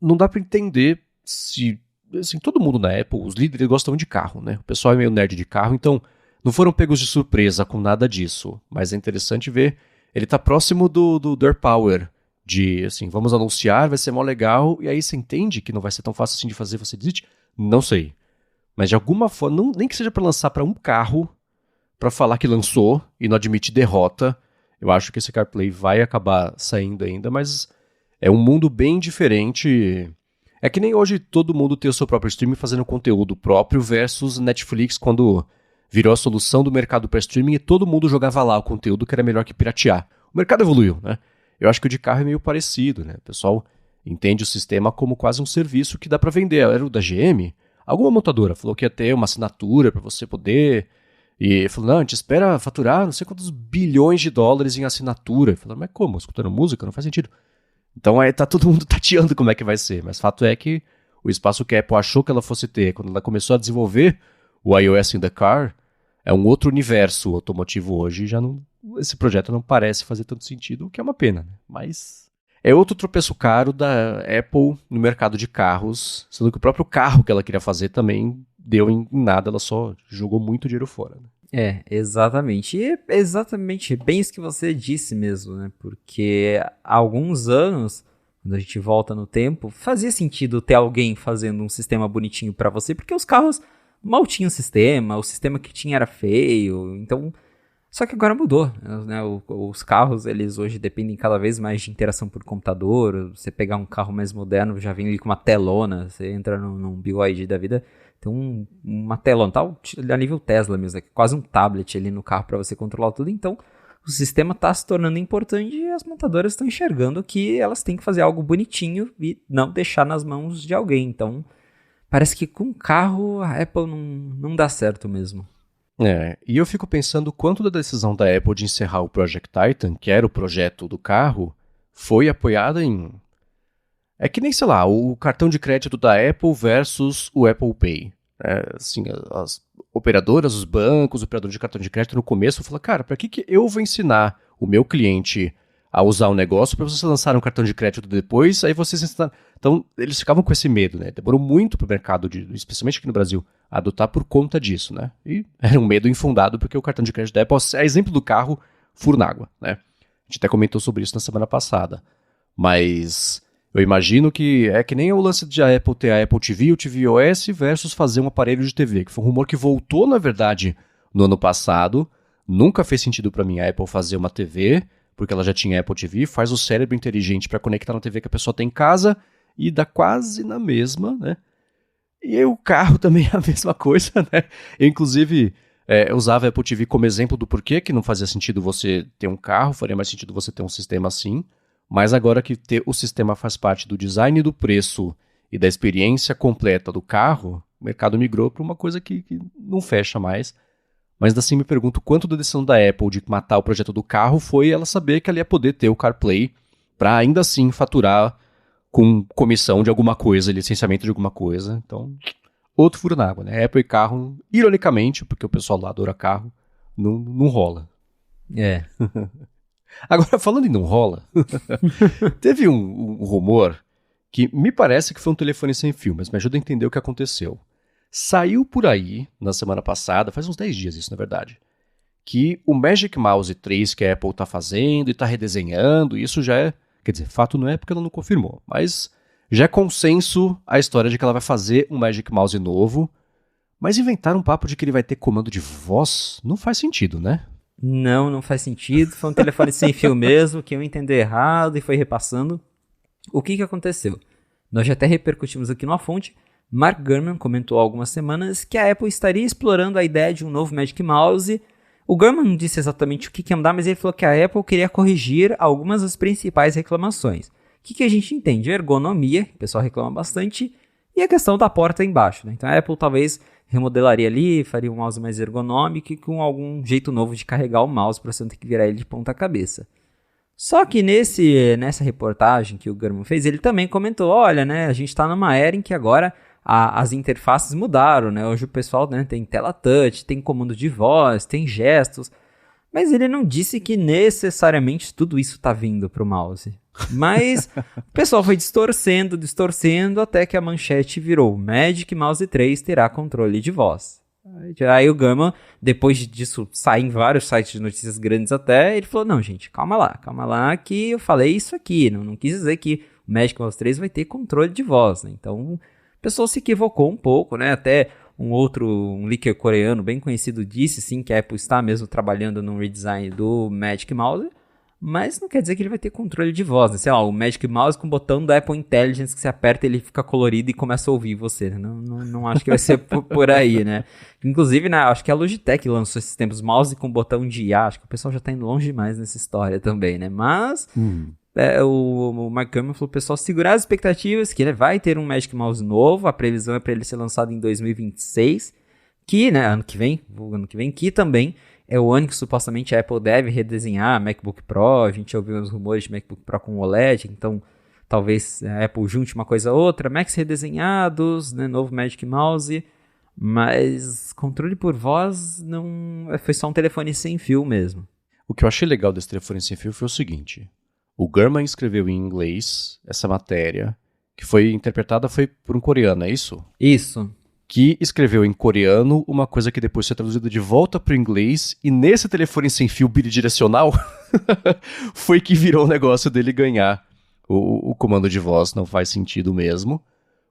não dá para entender se, assim, todo mundo na Apple, os líderes gostam de carro, né? O pessoal é meio nerd de carro, então não foram pegos de surpresa com nada disso, mas é interessante ver, ele tá próximo do AirPower, de, assim, vamos anunciar, vai ser mó legal, e aí você entende que não vai ser tão fácil assim de fazer, você desiste? Não sei. Mas de alguma forma, nem que seja para lançar para um carro, para falar que lançou e não admitir derrota, eu acho que esse CarPlay vai acabar saindo ainda, mas é um mundo bem diferente. É que nem hoje todo mundo tem o seu próprio streaming fazendo conteúdo próprio versus Netflix quando virou a solução do mercado para streaming e todo mundo jogava lá o conteúdo que era melhor que piratear. O mercado evoluiu, né? Eu acho que o de carro é meio parecido, né? O pessoal entende o sistema como quase um serviço que dá para vender. Era o da GM. Alguma montadora falou que ia ter uma assinatura para você poder. E falou, não, a gente espera faturar não sei quantos bilhões de dólares em assinatura. Falou, mas como? Escutando música? Não faz sentido. Então aí tá todo mundo tateando como é que vai ser. Mas fato é que o espaço que a Apple achou que ela fosse ter quando ela começou a desenvolver o iOS in the Car é um outro universo automotivo hoje. Já não, esse projeto não parece fazer tanto sentido, o que é uma pena, né? Mas é outro tropeço caro da Apple no mercado de carros, sendo que o próprio carro que ela queria fazer também deu em nada, ela só jogou muito dinheiro fora. Né? É, exatamente. E é exatamente bem isso que você disse mesmo, né? Porque há alguns anos, quando a gente volta no tempo, fazia sentido ter alguém fazendo um sistema bonitinho pra você, porque os carros mal tinham sistema, o sistema que tinha era feio, então... Só que agora mudou, né? Os carros, eles hoje dependem cada vez mais de interação por computador. Você pegar um carro mais moderno, já vem ali com uma telona, você entra num BYD da vida, tem uma telona, tal, a nível Tesla mesmo, é quase um tablet ali no carro para você controlar tudo. Então, o sistema está se tornando importante e as montadoras estão enxergando que elas têm que fazer algo bonitinho e não deixar nas mãos de alguém. Então, parece que com carro a Apple não dá certo mesmo. E eu fico pensando quanto da decisão da Apple de encerrar o Project Titan, que era o projeto do carro, foi apoiada em... É que nem, sei lá, o cartão de crédito da Apple versus o Apple Pay. Assim, as operadoras, os bancos, os operadores de cartão de crédito no começo falaram, cara, para que eu vou ensinar o meu cliente a usar o negócio para vocês lançarem um cartão de crédito depois, aí vocês ensinaram... Então, eles ficavam com esse medo, né? Demorou muito para o mercado, especialmente aqui no Brasil, adotar por conta disso, né? E era um medo infundado, porque o cartão de crédito da Apple, é exemplo do carro, furo na água, né? A gente até comentou sobre isso na semana passada. Mas eu imagino que é que nem o lance de a Apple ter a Apple TV, o tvOS, versus fazer um aparelho de TV, que foi um rumor que voltou, na verdade, no ano passado. Nunca fez sentido para mim a Apple fazer uma TV, porque ela já tinha Apple TV, faz o cérebro inteligente para conectar na TV que a pessoa tem em casa e dá quase na mesma, né? E o carro também é a mesma coisa, né? Eu, inclusive, usava a Apple TV como exemplo do porquê que não fazia sentido você ter um carro, faria mais sentido você ter um sistema assim, mas agora que o sistema faz parte do design do preço e da experiência completa do carro, o mercado migrou para uma coisa que não fecha mais. Mas assim me pergunto quanto da decisão da Apple de matar o projeto do carro foi ela saber que ela ia poder ter o CarPlay para ainda assim faturar com comissão de alguma coisa, licenciamento de alguma coisa. Então, outro furo na água, né? Apple e carro, ironicamente, porque o pessoal lá adora carro, não rola. É. Agora, falando em não rola, teve um rumor que me parece que foi um telefone sem fio, mas me ajuda a entender o que aconteceu. Saiu por aí, na semana passada, faz uns 10 dias isso, na verdade, que o Magic Mouse 3 que a Apple tá fazendo e tá redesenhando, isso já é, quer dizer, fato não é porque ela não confirmou, mas já é consenso a história de que ela vai fazer um Magic Mouse novo, mas inventar um papo de que ele vai ter comando de voz não faz sentido, né? Não faz sentido. Foi um telefone sem fio mesmo, que eu entendi errado e foi repassando. O que aconteceu? Nós já até repercutimos aqui numa fonte. Mark Gurman comentou há algumas semanas que a Apple estaria explorando a ideia de um novo Magic Mouse. O Gurman não disse exatamente o que ia mudar, mas ele falou que a Apple queria corrigir algumas das principais reclamações. O que a gente entende? Ergonomia, que o pessoal reclama bastante, e a questão da porta embaixo, né? Então a Apple talvez remodelaria ali, faria um mouse mais ergonômico e com algum jeito novo de carregar o mouse para você não ter que virar ele de ponta cabeça. Só que nessa reportagem que o Gurman fez, ele também comentou, olha, né, a gente está numa era em que agora as interfaces mudaram, né? Hoje o pessoal, né, tem tela touch, tem comando de voz, tem gestos, mas ele não disse que necessariamente tudo isso está vindo para o mouse. Mas o pessoal foi distorcendo, até que a manchete virou Magic Mouse 3 terá controle de voz. Aí o Gurman, depois disso, sair em vários sites de notícias grandes até, ele falou, não gente, calma lá, que eu falei isso aqui, não quis dizer que o Magic Mouse 3 vai ter controle de voz, né? Então, o pessoal se equivocou um pouco, né? Até um leaker coreano bem conhecido disse sim que a Apple está mesmo trabalhando num redesign do Magic Mouse, mas não quer dizer que ele vai ter controle de voz, né? Sei lá, o Magic Mouse com o botão da Apple Intelligence que você aperta ele fica colorido e começa a ouvir você, né? Não acho que vai ser por aí, né? Inclusive, né, acho que a Logitech lançou esses tempos mouse com botão de IA, acho que o pessoal já tá indo longe demais nessa história também, né? Mas o Mark Gurman falou pro pessoal segurar as expectativas, que ele vai ter um Magic Mouse novo, a previsão é para ele ser lançado em 2026, que, né, ano que vem, que também é o ano que supostamente a Apple deve redesenhar MacBook Pro. A gente ouviu uns rumores de MacBook Pro com OLED, então talvez a Apple junte uma coisa a outra, Macs redesenhados, né, novo Magic Mouse, mas controle por voz não foi só um telefone sem fio mesmo. O que eu achei legal desse telefone sem fio foi o seguinte, o Gurman escreveu em inglês essa matéria, que foi interpretada por um coreano, é isso? Isso. Que escreveu em coreano uma coisa que depois foi traduzida de volta para o inglês, e nesse telefone sem fio bidirecional foi que virou o negócio dele ganhar o comando de voz. Não faz sentido mesmo,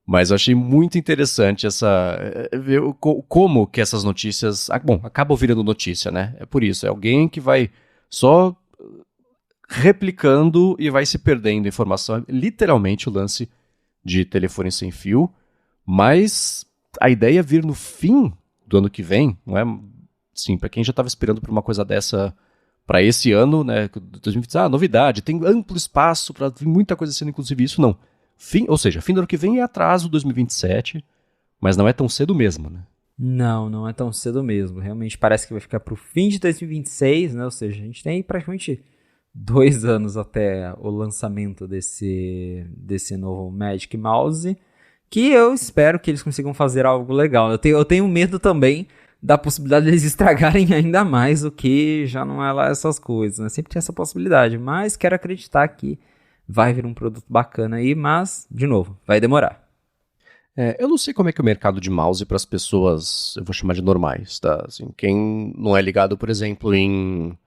mas eu achei muito interessante ver como que essas notícias, acabam virando notícia, né? É por isso, é alguém que vai só replicando e vai se perdendo informação. É literalmente o lance de telefone sem fio, mas a ideia é vir no fim do ano que vem, não é? Sim, para quem já estava esperando por uma coisa dessa para esse ano, né? 2020, novidade, tem amplo espaço para vir muita coisa sendo, inclusive isso, não. Fim do ano que vem é atraso 2027, mas não é tão cedo mesmo, né? Não é tão cedo mesmo. Realmente parece que vai ficar pro fim de 2026, né? Ou seja, a gente tem praticamente 2 anos até o lançamento desse novo Magic Mouse, que eu espero que eles consigam fazer algo legal. Eu tenho medo também da possibilidade de eles estragarem ainda mais, o que já não é lá essas coisas, né? Sempre tem essa possibilidade, mas quero acreditar que vai vir um produto bacana aí, mas, de novo, vai demorar. Eu não sei como é que é o mercado de mouse para as pessoas, eu vou chamar de normais, tá? Assim, quem não é ligado, por exemplo, em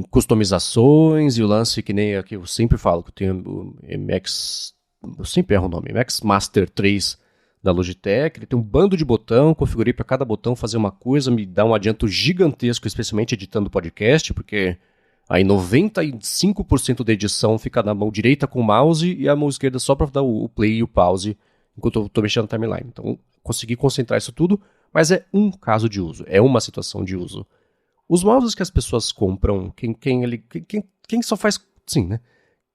customizações e o lance que nem aqui eu sempre falo, que eu tenho o MX... Eu sempre erro o nome, Max Master 3 da Logitech, ele tem um bando de botão, configurei para cada botão fazer uma coisa, me dá um adianto gigantesco, especialmente editando podcast, porque aí 95% da edição fica na mão direita com o mouse e a mão esquerda só para dar o play e o pause enquanto eu estou mexendo na timeline. Então, consegui concentrar isso tudo, mas é um caso de uso, é uma situação de uso. Os mouses que as pessoas compram, quem só faz, sim, né?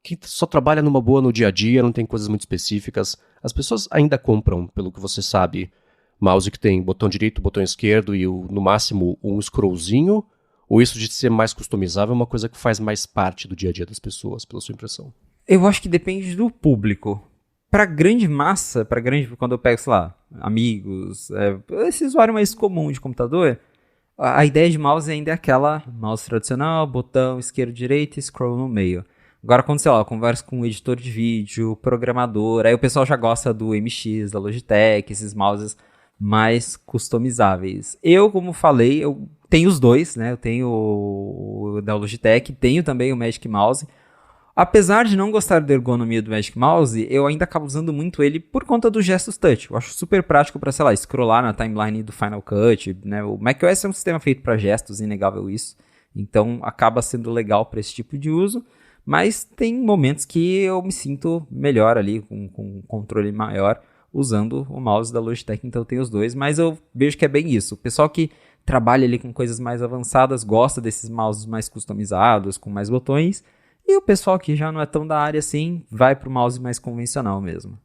Quem só trabalha numa boa no dia a dia, não tem coisas muito específicas. As pessoas ainda compram, pelo que você sabe, mouse que tem botão direito, botão esquerdo e no máximo um scrollzinho? Ou isso de ser mais customizável é uma coisa que faz mais parte do dia a dia das pessoas, pela sua impressão? Eu acho que depende do público. Pra grande massa, quando eu pego, sei lá, amigos, esse usuário mais comum de computador, A ideia de mouse ainda é aquela mouse tradicional, botão esquerdo, direito e scroll no meio. Agora, quando, sei lá, eu converso com um editor de vídeo, programador, aí o pessoal já gosta do MX, da Logitech, esses mouses mais customizáveis. Eu, como falei, eu tenho os dois, né? Eu tenho o da Logitech, tenho também o Magic Mouse. Apesar de não gostar da ergonomia do Magic Mouse, eu ainda acabo usando muito ele por conta dos gestos touch. Eu acho super prático para, sei lá, scrollar na timeline do Final Cut, né? O macOS é um sistema feito para gestos, inegável isso. Então acaba sendo legal para esse tipo de uso. Mas tem momentos que eu me sinto melhor ali, com um controle maior, usando o mouse da Logitech. Então eu tenho os dois, mas eu vejo que é bem isso. O pessoal que trabalha ali com coisas mais avançadas gosta desses mouses mais customizados, com mais botões. E o pessoal que já não é tão da área assim, vai pro mouse mais convencional mesmo.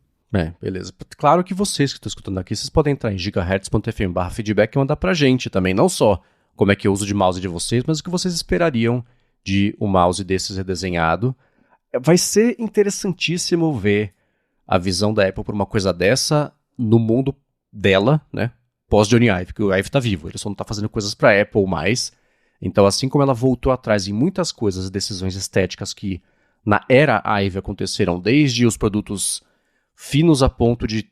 Beleza. Claro que vocês que estão escutando aqui, vocês podem entrar em gigahertz.fm/feedback e mandar pra gente também, não só como é que é o uso de mouse de vocês, mas o que vocês esperariam de um mouse desses redesenhado. Vai ser interessantíssimo ver a visão da Apple por uma coisa dessa no mundo dela, né? Pós-Johnny Ive, porque o Ive tá vivo, ele só não tá fazendo coisas pra Apple mais. Então, assim como ela voltou atrás em muitas coisas, decisões estéticas que na era Ive aconteceram, desde os produtos finos a ponto de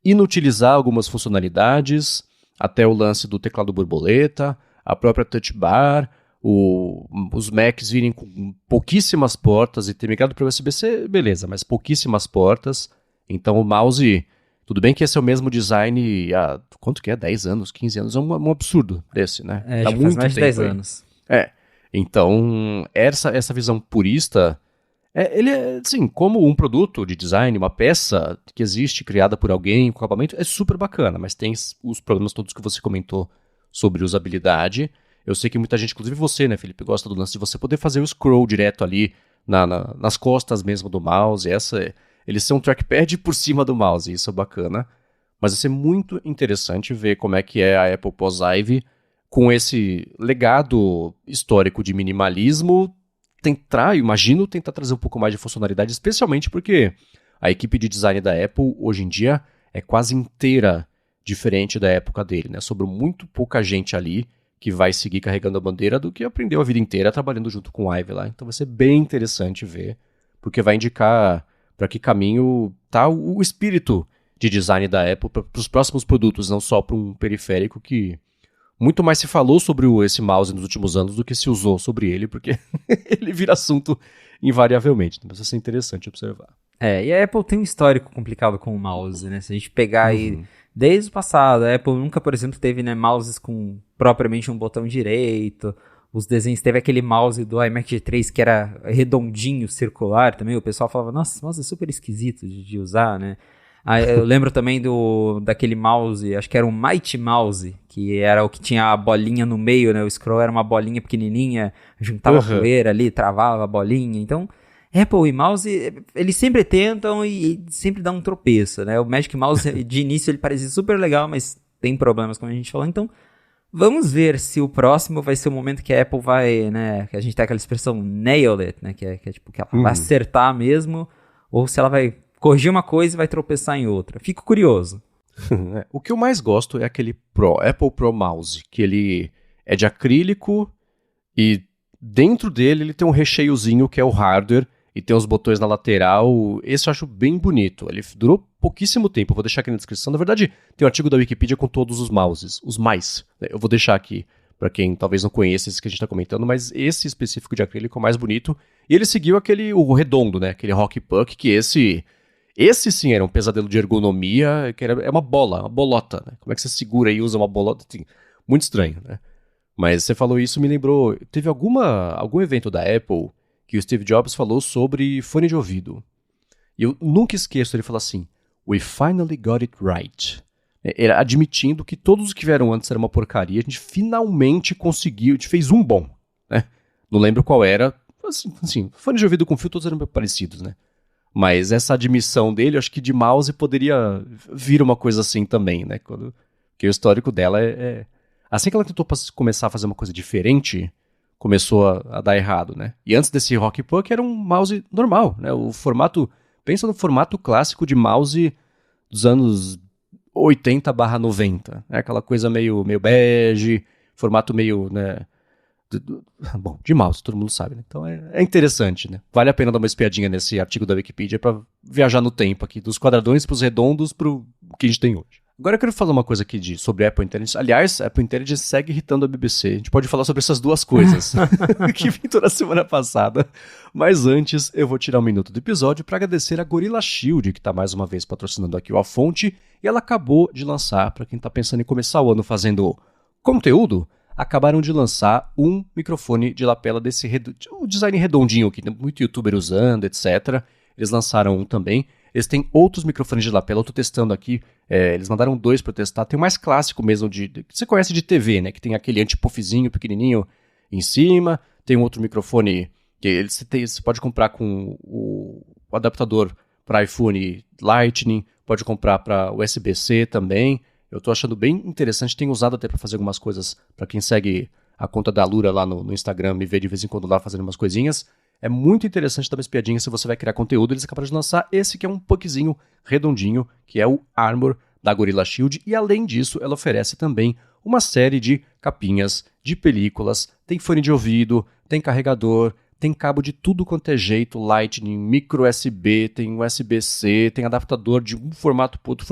inutilizar algumas funcionalidades, até o lance do teclado borboleta, a própria touch bar, os Macs virem com pouquíssimas portas e ter migrado para USB-C, beleza, mas pouquíssimas portas. Então o mouse, tudo bem que esse é o mesmo design há, quanto que é? 10 anos, 15 anos, é um absurdo desse, né? Já faz mais de 10 anos. Então essa visão purista, ele é, assim, como um produto de design, uma peça que existe, criada por alguém, com acabamento, é super bacana, mas tem os problemas todos que você comentou sobre usabilidade. Eu sei que muita gente, inclusive você, né, Felipe, gosta do lance de você poder fazer o scroll direto ali nas costas mesmo do mouse. Ele ser um trackpad por cima do mouse, isso é bacana. Mas vai ser muito interessante ver como é que é a Apple pós-Ive com esse legado histórico de minimalismo, imagino tentar trazer um pouco mais de funcionalidade, especialmente porque a equipe de design da Apple, hoje em dia, é quase inteira diferente da época dele, né? Sobrou muito pouca gente ali que vai seguir carregando a bandeira do que aprendeu a vida inteira trabalhando junto com o Ive lá. Então vai ser bem interessante ver, porque vai indicar para que caminho tá o espírito de design da Apple para os próximos produtos, não só para um periférico que muito mais se falou sobre esse mouse nos últimos anos do que se usou sobre ele, porque ele vira assunto invariavelmente. Então vai ser interessante observar. E a Apple tem um histórico complicado com o mouse, né? Se a gente pegar aí, desde o passado, a Apple nunca, por exemplo, teve, né, mouses com propriamente um botão direito. Os desenhos, teve aquele mouse do iMac G3 que era redondinho, circular também. O pessoal falava, nossa, esse mouse é super esquisito de usar, né? Eu lembro também daquele mouse, acho que era um Mighty Mouse, que era o que tinha a bolinha no meio, né? O scroll era uma bolinha pequenininha, juntava a poeira ali, travava a bolinha. Então, Apple e mouse, eles sempre tentam e sempre dá um tropeço, né? O Magic Mouse, de início, ele parecia super legal, mas tem problemas, como a gente falou. Então, vamos ver se o próximo vai ser o momento que a Apple vai, né? Que a gente tem aquela expressão nail it, né? Que é tipo que ela vai acertar mesmo, ou se ela vai corrigir uma coisa e vai tropeçar em outra. Fico curioso. O que eu mais gosto é aquele Apple Pro Mouse, que ele é de acrílico e dentro dele ele tem um recheiozinho que é o hardware e tem os botões na lateral. Esse eu acho bem bonito. Ele durou pouquíssimo tempo, eu vou deixar aqui na descrição. Na verdade, tem um artigo da Wikipedia com todos os mouses, os mais. Eu vou deixar aqui para quem talvez não conheça esse que a gente está comentando, mas esse específico de acrílico é o mais bonito. E ele seguiu o redondo, né? Aquele Rock Puck, que esse sim era um pesadelo de ergonomia, que é uma bolota, né? Como é que você segura e usa uma bolota? Assim, muito estranho, né? Mas você falou isso, me lembrou, teve algum evento da Apple que o Steve Jobs falou sobre fone de ouvido. E eu nunca esqueço, ele falou assim, "We finally got it right." Ele admitindo que todos os que vieram antes eram uma porcaria, a gente finalmente conseguiu, a gente fez um bom, né? Não lembro qual era, assim, fone de ouvido com fio todos eram parecidos, né? Mas essa admissão dele, eu acho que de mouse poderia vir uma coisa assim também, né? Porque o histórico dela é... Assim que ela tentou começar a fazer uma coisa diferente, começou a dar errado, né? E antes desse Rock Puck era um mouse normal, né? Pensa no formato clássico de mouse dos anos 80/90, né? Aquela coisa meio bege, formato meio, né, bom, de mouse, todo mundo sabe, né? Então é interessante, né? Vale a pena dar uma espiadinha nesse artigo da Wikipedia para viajar no tempo aqui, dos quadradões pros redondos pro que a gente tem hoje. Agora eu quero falar uma coisa aqui sobre Apple Intelligence. Aliás, a Apple Intelligence segue irritando a BBC. A gente pode falar sobre essas duas coisas que vim toda semana passada. Mas antes, eu vou tirar um minuto do episódio para agradecer a Gorilla Shield, que está mais uma vez patrocinando aqui o A Fonte. E ela acabou de lançar, para quem está pensando em começar o ano fazendo conteúdo, acabaram de lançar um microfone de lapela desse design redondinho que tem muito youtuber usando, etc. Eles lançaram um também. Eles têm outros microfones de lapela, eu tô testando aqui, eles mandaram 2 para eu testar. Tem o mais clássico mesmo, que você conhece de TV, né? Que tem aquele anti-puffzinho pequenininho em cima. Tem um outro microfone que você pode comprar com o adaptador para iPhone Lightning, pode comprar para USB-C também. Eu tô achando bem interessante, tenho usado até para fazer algumas coisas, para quem segue a conta da Lura lá no Instagram, me vê de vez em quando lá fazendo umas coisinhas. É muito interessante dar uma espiadinha se você vai criar conteúdo. Eles acabaram de lançar esse que é um puckzinho redondinho, que é o Armor da Gorilla Shield. E além disso, ela oferece também uma série de capinhas, de películas, tem fone de ouvido, tem carregador, tem cabo de tudo quanto é jeito, Lightning, micro USB, tem USB-C, tem adaptador de um formato para outro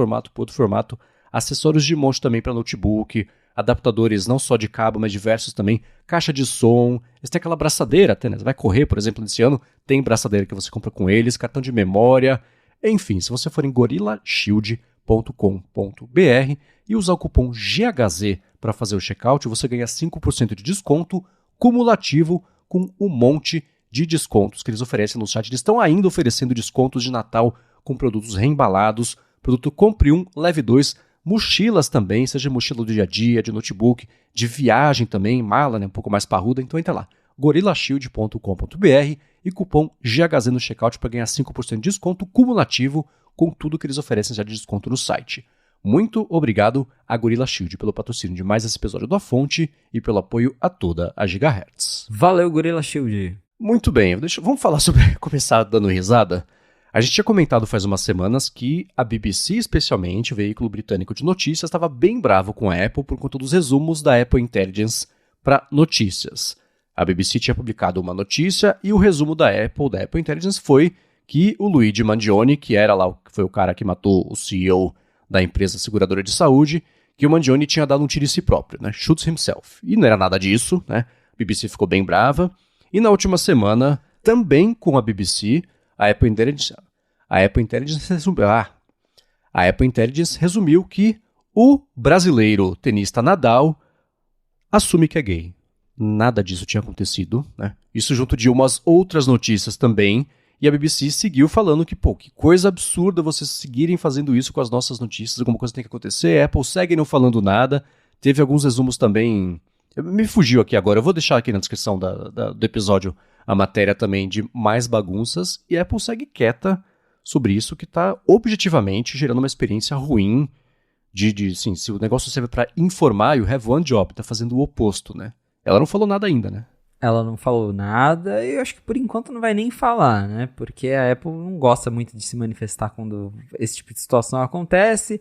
formato, acessórios de monte também para notebook, adaptadores não só de cabo, mas diversos também, caixa de som, eles têm aquela braçadeira até, né? Você vai correr, por exemplo, nesse ano, tem braçadeira que você compra com eles, cartão de memória, enfim, se você for em gorillashield.com.br e usar o cupom GHZ para fazer o checkout, você ganha 5% de desconto cumulativo com um monte de descontos que eles oferecem no site. Eles estão ainda oferecendo descontos de Natal com produtos reembalados, produto compre um, leve 2, mochilas também, seja mochila do dia a dia, de notebook, de viagem também, mala, né, um pouco mais parruda. Então entra lá, gorillashield.com.br e cupom GHZ no checkout para ganhar 5% de desconto cumulativo com tudo que eles oferecem já de desconto no site. Muito obrigado a Gorilla Shield pelo patrocínio de mais esse episódio da Fonte e pelo apoio a toda a Gigahertz. Valeu, Gorilla Shield. Muito bem, vamos falar sobre começar dando risada. A gente tinha comentado faz umas semanas que a BBC, especialmente, o veículo britânico de notícias, estava bem bravo com a Apple por conta dos resumos da Apple Intelligence para notícias. A BBC tinha publicado uma notícia e o resumo da Apple Intelligence, foi que o Luigi Mangione, que foi o cara que matou o CEO da empresa seguradora de saúde, que o Mangione tinha dado um tiro em si próprio, né? Shoots himself. E não era nada disso, né? A BBC ficou bem brava. E na última semana, também com a BBC, a Apple Intelligence resumiu que o brasileiro tenista Nadal assume que é gay. Nada disso tinha acontecido, né? Isso junto de umas outras notícias também. E a BBC seguiu falando que, que coisa absurda vocês seguirem fazendo isso com as nossas notícias, alguma coisa tem que acontecer. A Apple segue não falando nada. Teve alguns resumos também. Me fugiu aqui agora, eu vou deixar aqui na descrição do episódio a matéria também de mais bagunças. E a Apple segue quieta sobre isso, que está objetivamente gerando uma experiência ruim sim, se o negócio serve para informar, you have one job, tá fazendo o oposto, né? Ela não falou nada ainda, né? Ela não falou nada e eu acho que por enquanto não vai nem falar, né? Porque a Apple não gosta muito de se manifestar quando esse tipo de situação acontece.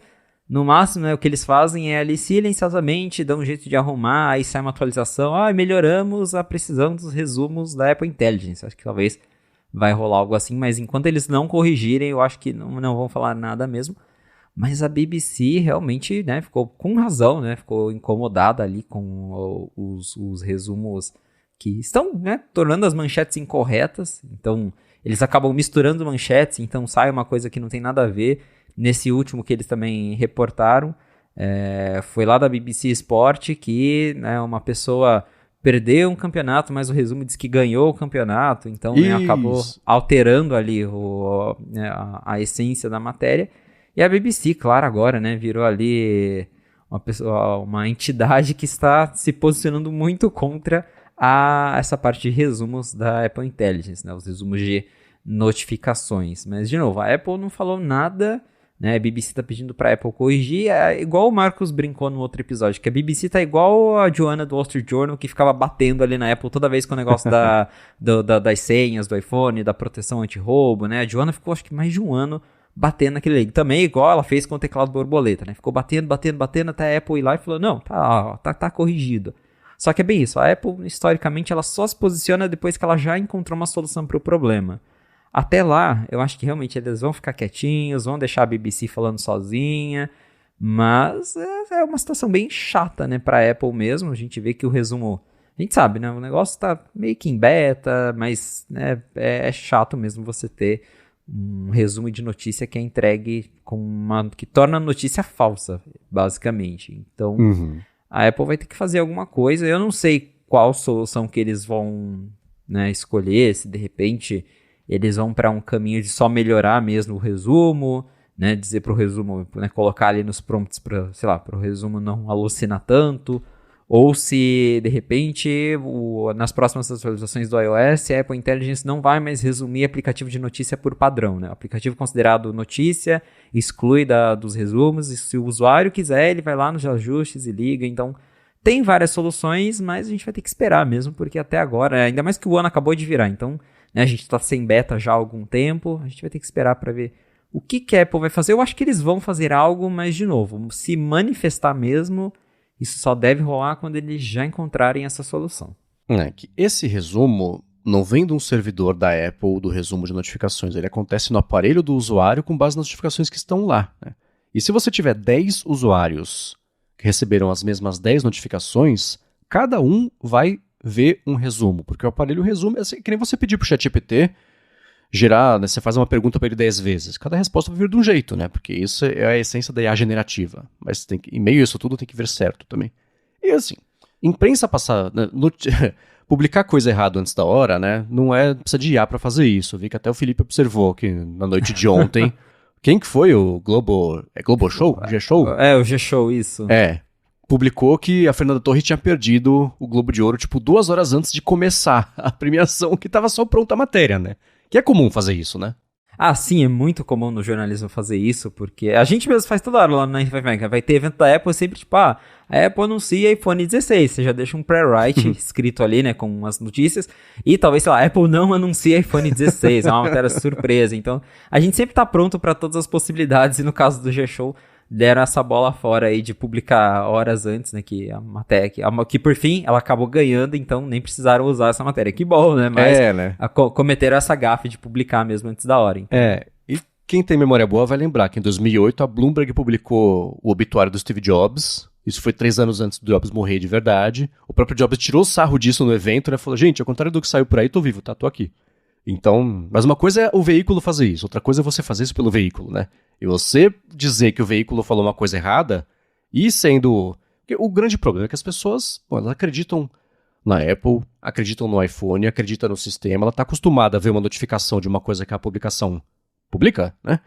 No máximo, né, o que eles fazem é ali silenciosamente, dão um jeito de arrumar, aí sai uma atualização, melhoramos a precisão dos resumos da Apple Intelligence. Acho que talvez vai rolar algo assim, mas enquanto eles não corrigirem, eu acho que não vão falar nada mesmo. Mas a BBC realmente, né, ficou com razão, né? Ficou incomodada ali com os resumos que estão, né, tornando as manchetes incorretas. Então, eles acabam misturando manchetes, então sai uma coisa que não tem nada a ver. Nesse último que eles também reportaram, foi lá da BBC Sport que, né, uma pessoa perdeu um campeonato, mas o resumo diz que ganhou o campeonato. Então, né, acabou alterando ali a essência da matéria. E a BBC, claro, agora, né, virou ali uma entidade que está se posicionando muito contra essa parte de resumos da Apple Intelligence, né, os resumos de notificações. Mas, de novo, a Apple não falou nada, né, a BBC está pedindo para a Apple corrigir, igual o Marcos brincou no outro episódio, que a BBC está igual a Joanna do Wall Street Journal, que ficava batendo ali na Apple toda vez com o negócio das senhas do iPhone, da proteção anti-roubo, né, a Joanna ficou acho que mais de um ano batendo naquele link. Também igual ela fez com o teclado borboleta, né? Ficou batendo, até a Apple ir lá e falou, não, tá corrigido. Só que é bem isso, a Apple, historicamente, ela só se posiciona depois que ela já encontrou uma solução para o problema. Até lá, eu acho que realmente eles vão ficar quietinhos, vão deixar a BBC falando sozinha, mas é uma situação bem chata, né, para a Apple mesmo. A gente vê que o resumo, a gente sabe, né, o negócio tá meio que em beta, mas né, é chato mesmo você ter um resumo de notícia que é entregue que torna a notícia falsa, basicamente. Então, a Apple vai ter que fazer alguma coisa. Eu não sei qual solução que eles vão, né, escolher, se de repente eles vão para um caminho de só melhorar mesmo o resumo, né, dizer para o resumo, né, colocar ali nos prompts para, sei lá, para o resumo não alucinar tanto, ou se de repente nas próximas atualizações do iOS a Apple Intelligence não vai mais resumir aplicativo de notícia por padrão, né? O aplicativo considerado notícia exclui dos resumos, e se o usuário quiser ele vai lá nos ajustes e liga. Então tem várias soluções, mas a gente vai ter que esperar mesmo, porque até agora, ainda mais que o ano acabou de virar, então né, a gente está sem beta já há algum tempo, a gente vai ter que esperar para ver o que a Apple vai fazer. Eu acho que eles vão fazer algo, mas de novo, se manifestar mesmo, isso só deve rolar quando eles já encontrarem essa solução. Que esse resumo não vem de um servidor da Apple do resumo de notificações. Ele acontece no aparelho do usuário com base nas notificações que estão lá. Né? E se você tiver 10 usuários que receberam as mesmas 10 notificações, cada um vai ver um resumo. Porque o aparelho resume, assim, que nem você pedir para o ChatGPT gerar, né, você faz uma pergunta para ele 10 vezes. Cada resposta vai vir de um jeito, né? Porque isso é a essência da IA generativa. Mas em meio a isso tudo tem que vir certo também. E assim, imprensa passar, né, publicar coisa errada antes da hora, né? Não precisa de IA para fazer isso. Eu vi que até o Felipe observou que na noite de ontem, quem que foi o Globo Show? G-Show? O G-Show, isso. Publicou que a Fernanda Torres tinha perdido o Globo de Ouro, 2 horas antes de começar a premiação, que tava só pronta a matéria, né? Que é comum fazer isso, né? Ah, sim, é muito comum no jornalismo fazer isso, porque a gente mesmo faz toda hora lá na Infomec. Vai ter evento da Apple, sempre a Apple anuncia iPhone 16, você já deixa um pré-write escrito ali, né, com as notícias, e talvez, sei lá, a Apple não anuncia iPhone 16, é uma matéria surpresa. Então, a gente sempre tá pronto para todas as possibilidades, e no caso do G-Show, deram essa bola fora aí de publicar horas antes, né, que a matéria, que por fim ela acabou ganhando, então nem precisaram usar essa matéria. Que bom, né, mas né? Cometeram essa gafe de publicar mesmo antes da hora. Então. E quem tem memória boa vai lembrar que em 2008 a Bloomberg publicou o obituário do Steve Jobs. Isso foi 3 anos antes do Jobs morrer de verdade. O próprio Jobs tirou sarro disso no evento, né, falou, gente, ao contrário do que saiu por aí, tô vivo, tá, tô aqui. Então, mas uma coisa é o veículo fazer isso, outra coisa é você fazer isso pelo veículo, né? E você dizer que o veículo falou uma coisa errada, e sendo... O grande problema é que as pessoas, elas acreditam na Apple, acreditam no iPhone, acreditam no sistema, ela está acostumada a ver uma notificação de uma coisa que a publicação publica, né?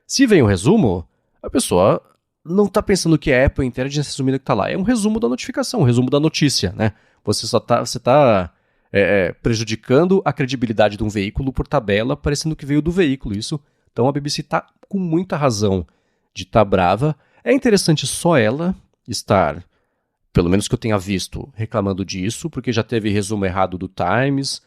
Se vem um resumo, a pessoa não está pensando que é a Apple Intelligence resumindo o que está lá. É um resumo da notificação, um resumo da notícia, né? Você está prejudicando a credibilidade de um veículo por tabela, parecendo que veio do veículo isso. Então a BBC está com muita razão de estar brava. É interessante só ela estar, pelo menos que eu tenha visto, reclamando disso, porque já teve resumo errado do Times.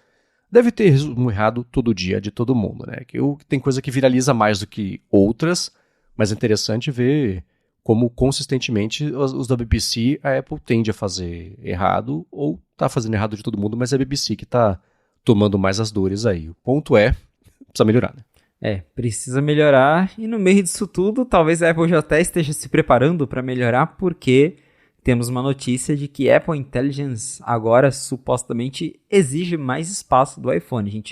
Deve ter resumo errado todo dia de todo mundo, né? Tem coisa que viraliza mais do que outras, mas é interessante ver como consistentemente os da BBC a Apple tende a fazer errado, ou tá fazendo errado de todo mundo, mas é a BBC que tá tomando mais as dores aí. O ponto precisa melhorar, né? Precisa melhorar, e no meio disso tudo, talvez a Apple já até esteja se preparando para melhorar, porque temos uma notícia de que Apple Intelligence agora supostamente exige mais espaço do iPhone.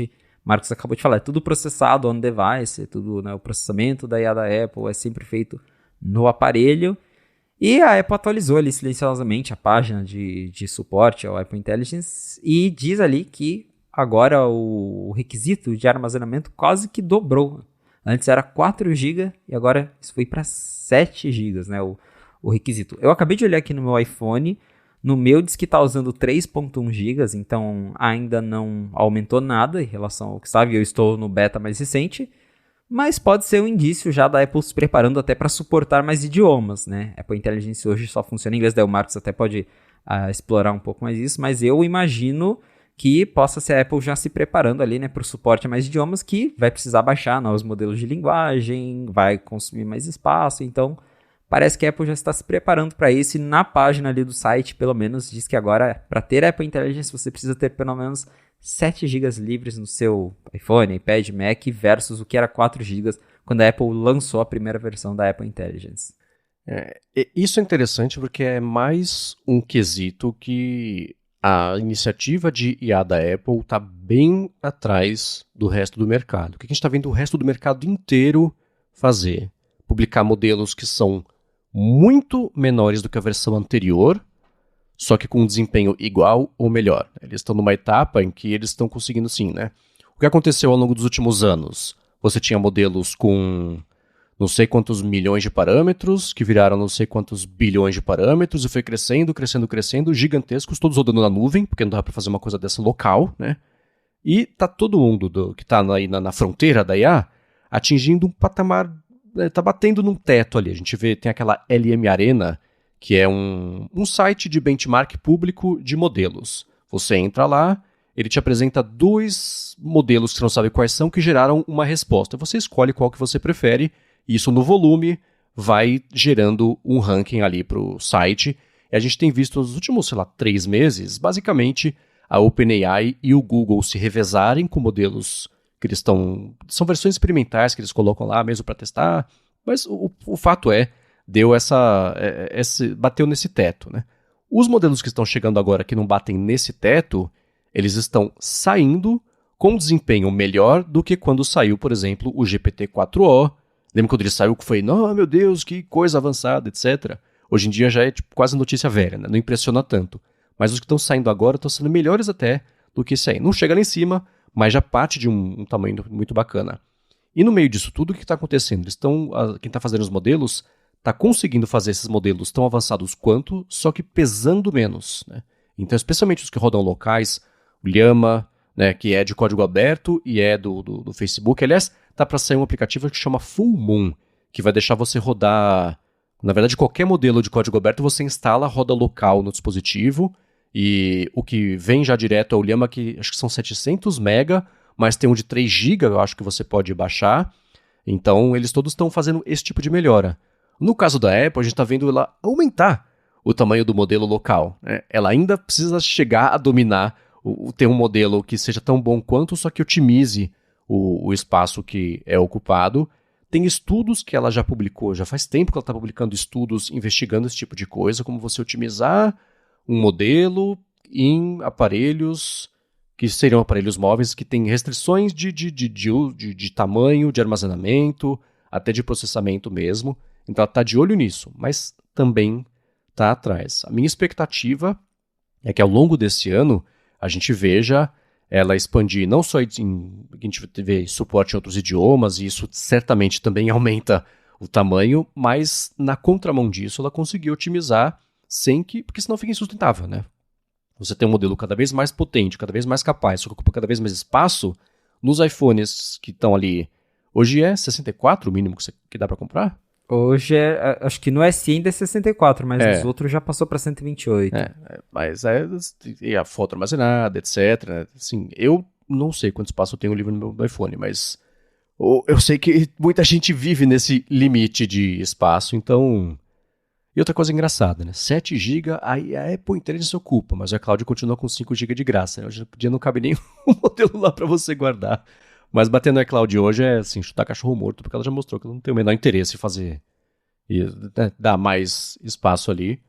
Marcos acabou de falar, é tudo processado on device, é tudo, né, o processamento da IA da Apple é sempre feito no aparelho, e a Apple atualizou ali silenciosamente a página de suporte ao Apple Intelligence, e diz ali que agora o requisito de armazenamento quase que dobrou. Antes era 4 GB e agora isso foi para 7 GB, né, o requisito. Eu acabei de olhar aqui no meu iPhone, no meu diz que está usando 3.1 GB, então ainda não aumentou nada em relação ao que estava, eu estou no beta mais recente, mas pode ser um indício já da Apple se preparando até para suportar mais idiomas, né? Apple Intelligence hoje só funciona em inglês, daí o Marcos até pode explorar um pouco mais isso, mas eu imagino que possa ser a Apple já se preparando ali, né, para o suporte a mais idiomas, que vai precisar baixar novos modelos de linguagem, vai consumir mais espaço, então parece que a Apple já está se preparando para isso, e na página ali do site, pelo menos, diz que agora, para ter Apple Intelligence, você precisa ter pelo menos 7 GB livres no seu iPhone, iPad, Mac, versus o que era 4 GB quando a Apple lançou a primeira versão da Apple Intelligence. Isso é interessante porque é mais um quesito que a iniciativa de IA da Apple está bem atrás do resto do mercado. O que a gente está vendo o resto do mercado inteiro fazer? Publicar modelos que são muito menores do que a versão anterior, só que com um desempenho igual ou melhor. Eles estão numa etapa em que eles estão conseguindo sim, né? O que aconteceu ao longo dos últimos anos? Você tinha modelos com não sei quantos milhões de parâmetros, que viraram não sei quantos bilhões de parâmetros, e foi crescendo, crescendo, crescendo, gigantescos, todos rodando na nuvem, porque não dá para fazer uma coisa dessa local, né? E tá todo mundo que tá aí na fronteira da IA atingindo um patamar, tá batendo num teto ali. A gente vê, tem aquela LM Arena, que é um site de benchmark público de modelos. Você entra lá, ele te apresenta 2 modelos que você não sabe quais são, que geraram uma resposta. Você escolhe qual que você prefere, e isso no volume vai gerando um ranking ali para o site. E a gente tem visto nos últimos, 3 meses, basicamente, a OpenAI e o Google se revezarem com modelos que eles estão... São versões experimentais que eles colocam lá mesmo para testar, mas o fato deu bateu nesse teto, né? Os modelos que estão chegando agora que não batem nesse teto, eles estão saindo com desempenho melhor do que quando saiu, por exemplo, o GPT-4o. Lembra quando ele saiu que foi, não, meu Deus, que coisa avançada, etc. Hoje em dia já é quase notícia velha, né? Não impressiona tanto. Mas os que estão saindo agora estão sendo melhores até do que isso aí. Não chega lá em cima, mas já parte de um tamanho muito bacana. E no meio disso tudo, o que está acontecendo? Quem está fazendo os modelos está conseguindo fazer esses modelos tão avançados quanto, só que pesando menos, né? Então, especialmente os que rodam locais, o Llama, né, que é de código aberto e é do Facebook. Aliás, tá para sair um aplicativo que chama Full Moon, que vai deixar você rodar... Na verdade, qualquer modelo de código aberto você instala, roda local no dispositivo, e o que vem já direto é o Llama, que acho que são 700 MB, mas tem um de 3 GB, eu acho que você pode baixar. Então, eles todos estão fazendo esse tipo de melhora. No caso da Apple, a gente está vendo ela aumentar o tamanho do modelo local, né? Ela ainda precisa chegar a dominar, ter um modelo que seja tão bom quanto, só que otimize o espaço que é ocupado. Tem estudos que ela já publicou, já faz tempo que ela está publicando estudos investigando esse tipo de coisa, como você otimizar um modelo em aparelhos que seriam aparelhos móveis que têm restrições de tamanho, de armazenamento, até de processamento mesmo. Então ela está de olho nisso, mas também está atrás. A minha expectativa é que ao longo desse ano a gente veja ela expandir não só a gente vê suporte em outros idiomas, e isso certamente também aumenta o tamanho, mas na contramão disso ela conseguiu otimizar porque senão fica insustentável, né? Você tem um modelo cada vez mais potente, cada vez mais capaz, que ocupa cada vez mais espaço. Nos iPhones que estão ali, hoje é 64 o mínimo que dá para comprar? Hoje acho que no SE ainda é 64, mas os outros já passou para 128. Mas e a foto armazenada, etc. Né? Assim, eu não sei quanto espaço eu tenho livre no meu iPhone, mas eu sei que muita gente vive nesse limite de espaço, então... E outra coisa engraçada, né? 7 GB, aí a Apple Intelligence ocupa, mas a Cloud continua com 5 GB de graça. Né? Hoje não cabe nem um modelo lá para você guardar. Mas bater no iCloud hoje é assim, chutar cachorro morto, porque ela já mostrou que ela não tem o menor interesse em fazer e dar mais espaço ali.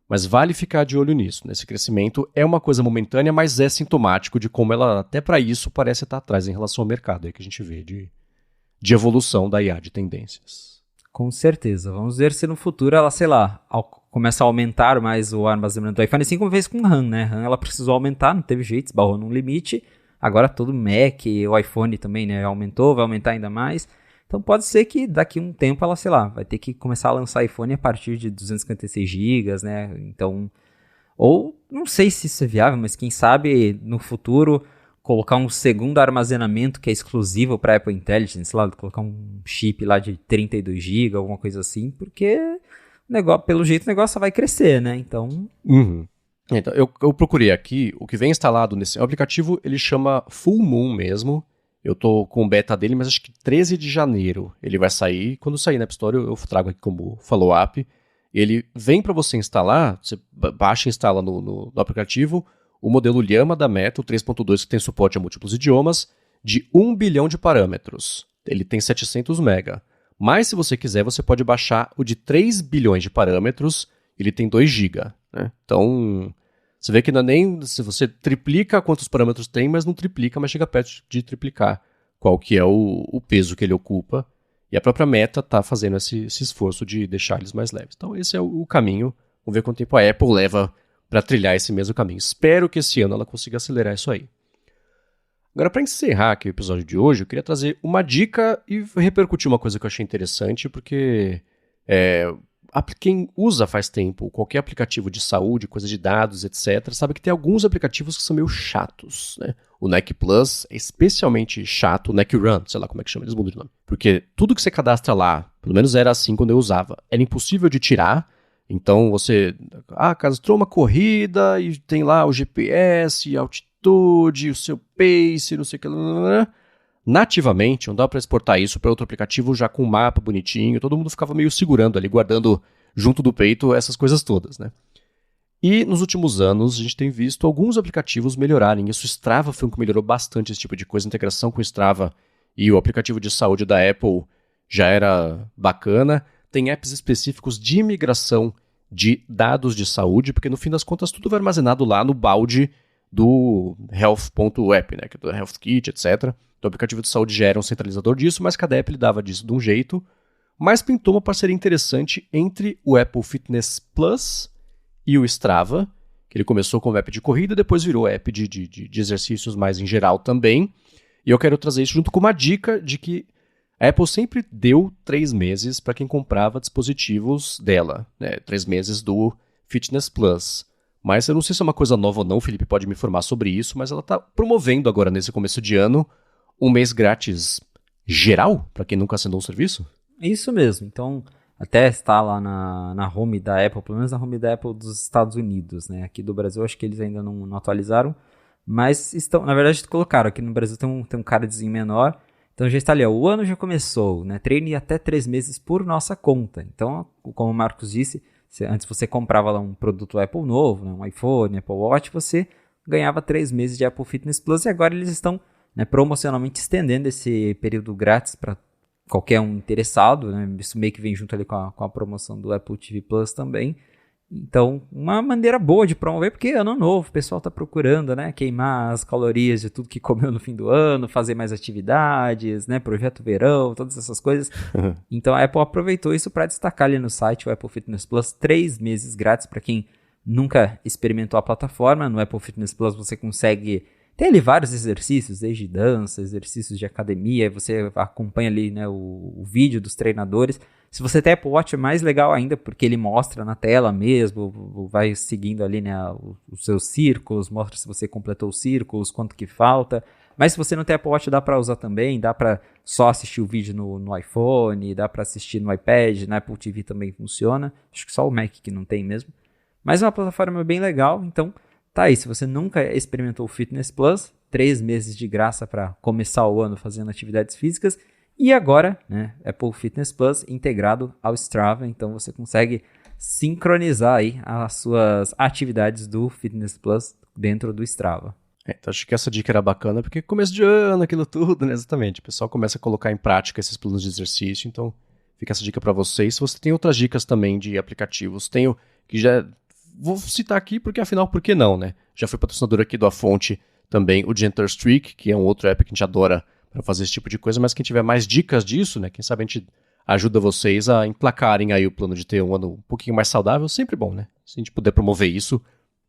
Mas vale ficar de olho nisso. Esse crescimento é uma coisa momentânea, mas é sintomático de como ela, até para isso, parece estar atrás em relação ao mercado. É que a gente vê de evolução da IA, de tendências. Com certeza. Vamos ver se no futuro ela, sei lá, começa a aumentar mais o armazenamento do iPhone, assim como fez com o RAM, né? RAM ela precisou aumentar, não teve jeito, esbarrou num limite. Agora todo Mac, o iPhone também, né, aumentou, vai aumentar ainda mais. Então pode ser que daqui a um tempo ela, sei lá, vai ter que começar a lançar iPhone a partir de 256 GB, né? Então, ou não sei se isso é viável, mas quem sabe no futuro colocar um segundo armazenamento que é exclusivo para Apple Intelligence, sei lá, colocar um chip lá de 32 GB, alguma coisa assim, porque pelo jeito o negócio só vai crescer, né? Então... Então, eu procurei aqui, o que vem instalado nesse aplicativo, ele chama Full Moon mesmo, Eu tô com o beta dele, mas acho que 13 de janeiro ele vai sair. Quando sair na App Store, eu trago aqui como follow-up. Ele vem para você instalar, você baixa e instala no aplicativo o modelo Llama da Meta, o 3.2, que tem suporte a múltiplos idiomas, de 1 bilhão de parâmetros. Ele tem 700 MB. Mas se você quiser, você pode baixar o de 3 bilhões de parâmetros, ele tem 2 GB. Né? Então, você vê que não é nem... Se você triplica quantos parâmetros tem, mas não triplica, mas chega perto de triplicar qual que é o peso que ele ocupa. E a própria Meta está fazendo esse esforço de deixar eles mais leves. Então esse é o caminho. Vamos ver quanto tempo a Apple leva para trilhar esse mesmo caminho. Espero que esse ano ela consiga acelerar isso aí. Agora, para encerrar aqui o episódio de hoje, eu queria trazer uma dica e repercutir uma coisa que eu achei interessante, porque quem usa faz tempo qualquer aplicativo de saúde, coisa de dados, etc., sabe que tem alguns aplicativos que são meio chatos, né? O NEC Plus é especialmente chato, o NEC Run, sei lá como é que chama, eles mudam de nome. Porque tudo que você cadastra lá, pelo menos era assim quando eu usava, era impossível de tirar. Então você cadastrou uma corrida e tem lá o GPS, a altitude, o seu pace, não sei o que. Nativamente, não dá para exportar isso para outro aplicativo já com um mapa bonitinho. Todo mundo ficava meio segurando ali, guardando junto do peito essas coisas todas, né? E nos últimos anos a gente tem visto alguns aplicativos melhorarem. Isso, o Strava foi um que melhorou bastante esse tipo de coisa. A integração com o Strava e o aplicativo de saúde da Apple já era bacana. Tem apps específicos de migração de dados de saúde, porque no fim das contas tudo vai armazenado lá no balde do health.app, né, que é do Health Kit, etc. Então o aplicativo de saúde já era um centralizador disso, mas cada app lidava disso de um jeito. Mas pintou uma parceria interessante entre o Apple Fitness Plus e o Strava, que ele começou como app de corrida, depois virou app de exercícios mais em geral também. E eu quero trazer isso junto com uma dica de que a Apple sempre deu 3 meses para quem comprava dispositivos dela, né? 3 meses do Fitness Plus. Mas eu não sei se é uma coisa nova ou não, o Felipe pode me informar sobre isso, mas ela está promovendo agora, nesse começo de ano, um mês grátis geral, para quem nunca assinou o serviço? Isso mesmo, então até está lá na home da Apple, pelo menos na home da Apple dos Estados Unidos, né? Aqui do Brasil acho que eles ainda não atualizaram, mas estão, na verdade colocaram, aqui no Brasil tem um cardzinho menor, então já está ali, ó, o ano já começou, né? Treine até 3 meses por nossa conta. Então, como o Marcos disse, antes você comprava lá um produto Apple novo, né? Um iPhone, Apple Watch, você ganhava 3 meses de Apple Fitness Plus e agora eles estão, né, promocionalmente estendendo esse período grátis para qualquer um interessado, né? Isso meio que vem junto ali com a promoção do Apple TV Plus também. Então, uma maneira boa de promover, porque ano novo, o pessoal está procurando, né, queimar as calorias de tudo que comeu no fim do ano, fazer mais atividades, né, projeto verão, todas essas coisas. Então, a Apple aproveitou isso para destacar ali no site o Apple Fitness Plus, 3 meses grátis para quem nunca experimentou a plataforma. No Apple Fitness Plus você consegue... Tem ali vários exercícios, desde dança, exercícios de academia, você acompanha ali, né, o vídeo dos treinadores. Se você tem Apple Watch é mais legal ainda, porque ele mostra na tela mesmo, vai seguindo ali, né, os seus círculos, mostra se você completou os círculos, quanto que falta. Mas se você não tem Apple Watch dá para usar também, dá para só assistir o vídeo no iPhone, dá para assistir no iPad, na Apple TV também funciona. Acho que só o Mac que não tem mesmo. Mas é uma plataforma bem legal, então... Tá aí, se você nunca experimentou o Fitness Plus, 3 meses de graça para começar o ano fazendo atividades físicas. E agora, né, Apple Fitness Plus integrado ao Strava, então você consegue sincronizar aí as suas atividades do Fitness Plus dentro do Strava. Então acho que essa dica era bacana, porque começo de ano, aquilo tudo, né, exatamente. O pessoal começa a colocar em prática esses planos de exercício, então fica essa dica para vocês. Se você tem outras dicas também de aplicativos, tenho que já... Vou citar aqui porque, afinal, por que não, né? Já fui patrocinador aqui do A Fonte também, o Gentle Streak, que é um outro app que a gente adora para fazer esse tipo de coisa, mas quem tiver mais dicas disso, né? Quem sabe a gente ajuda vocês a emplacarem aí o plano de ter um ano um pouquinho mais saudável, sempre bom, né? Se a gente puder promover isso,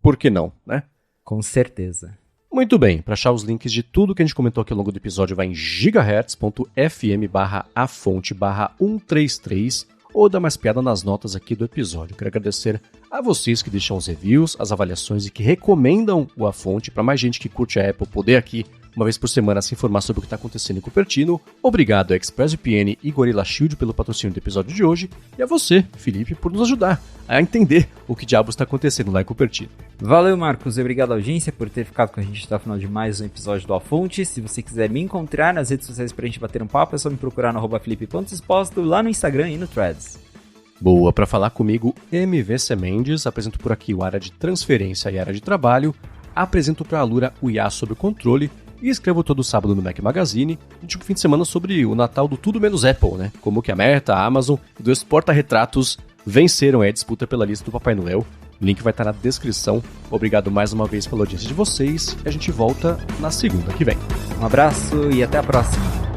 por que não, né? Com certeza. Muito bem, para achar os links de tudo que a gente comentou aqui ao longo do episódio, vai em gigahertz.fm/afonte/133 ou dá mais piada nas notas aqui do episódio. Quero agradecer a vocês que deixam os reviews, as avaliações e que recomendam o A Fonte para mais gente que curte a Apple poder aqui uma vez por semana, se informar sobre o que está acontecendo em Cupertino. Obrigado a ExpressVPN e Gorilla Shield pelo patrocínio do episódio de hoje. E a você, Felipe, por nos ajudar a entender o que diabos está acontecendo lá em Cupertino. Valeu, Marcos. Obrigado, audiência, por ter ficado com a gente até o final de mais um episódio do A Fonte. Se você quiser me encontrar nas redes sociais pra gente bater um papo, é só me procurar no @felipe.expósito, lá no Instagram e no Threads. Boa, para falar comigo, MVC Mendes, apresento por aqui o área de transferência e área de trabalho, apresento para a Alura o IA sob controle e escrevo todo sábado no Mac Magazine, no último fim de semana sobre o Natal do tudo menos Apple, né? Como que a Meta, a Amazon e dois porta-retratos venceram a disputa pela lista do Papai Noel. O link vai estar na descrição. Obrigado mais uma vez pela audiência de vocês e a gente volta na segunda que vem. Um abraço e até a próxima.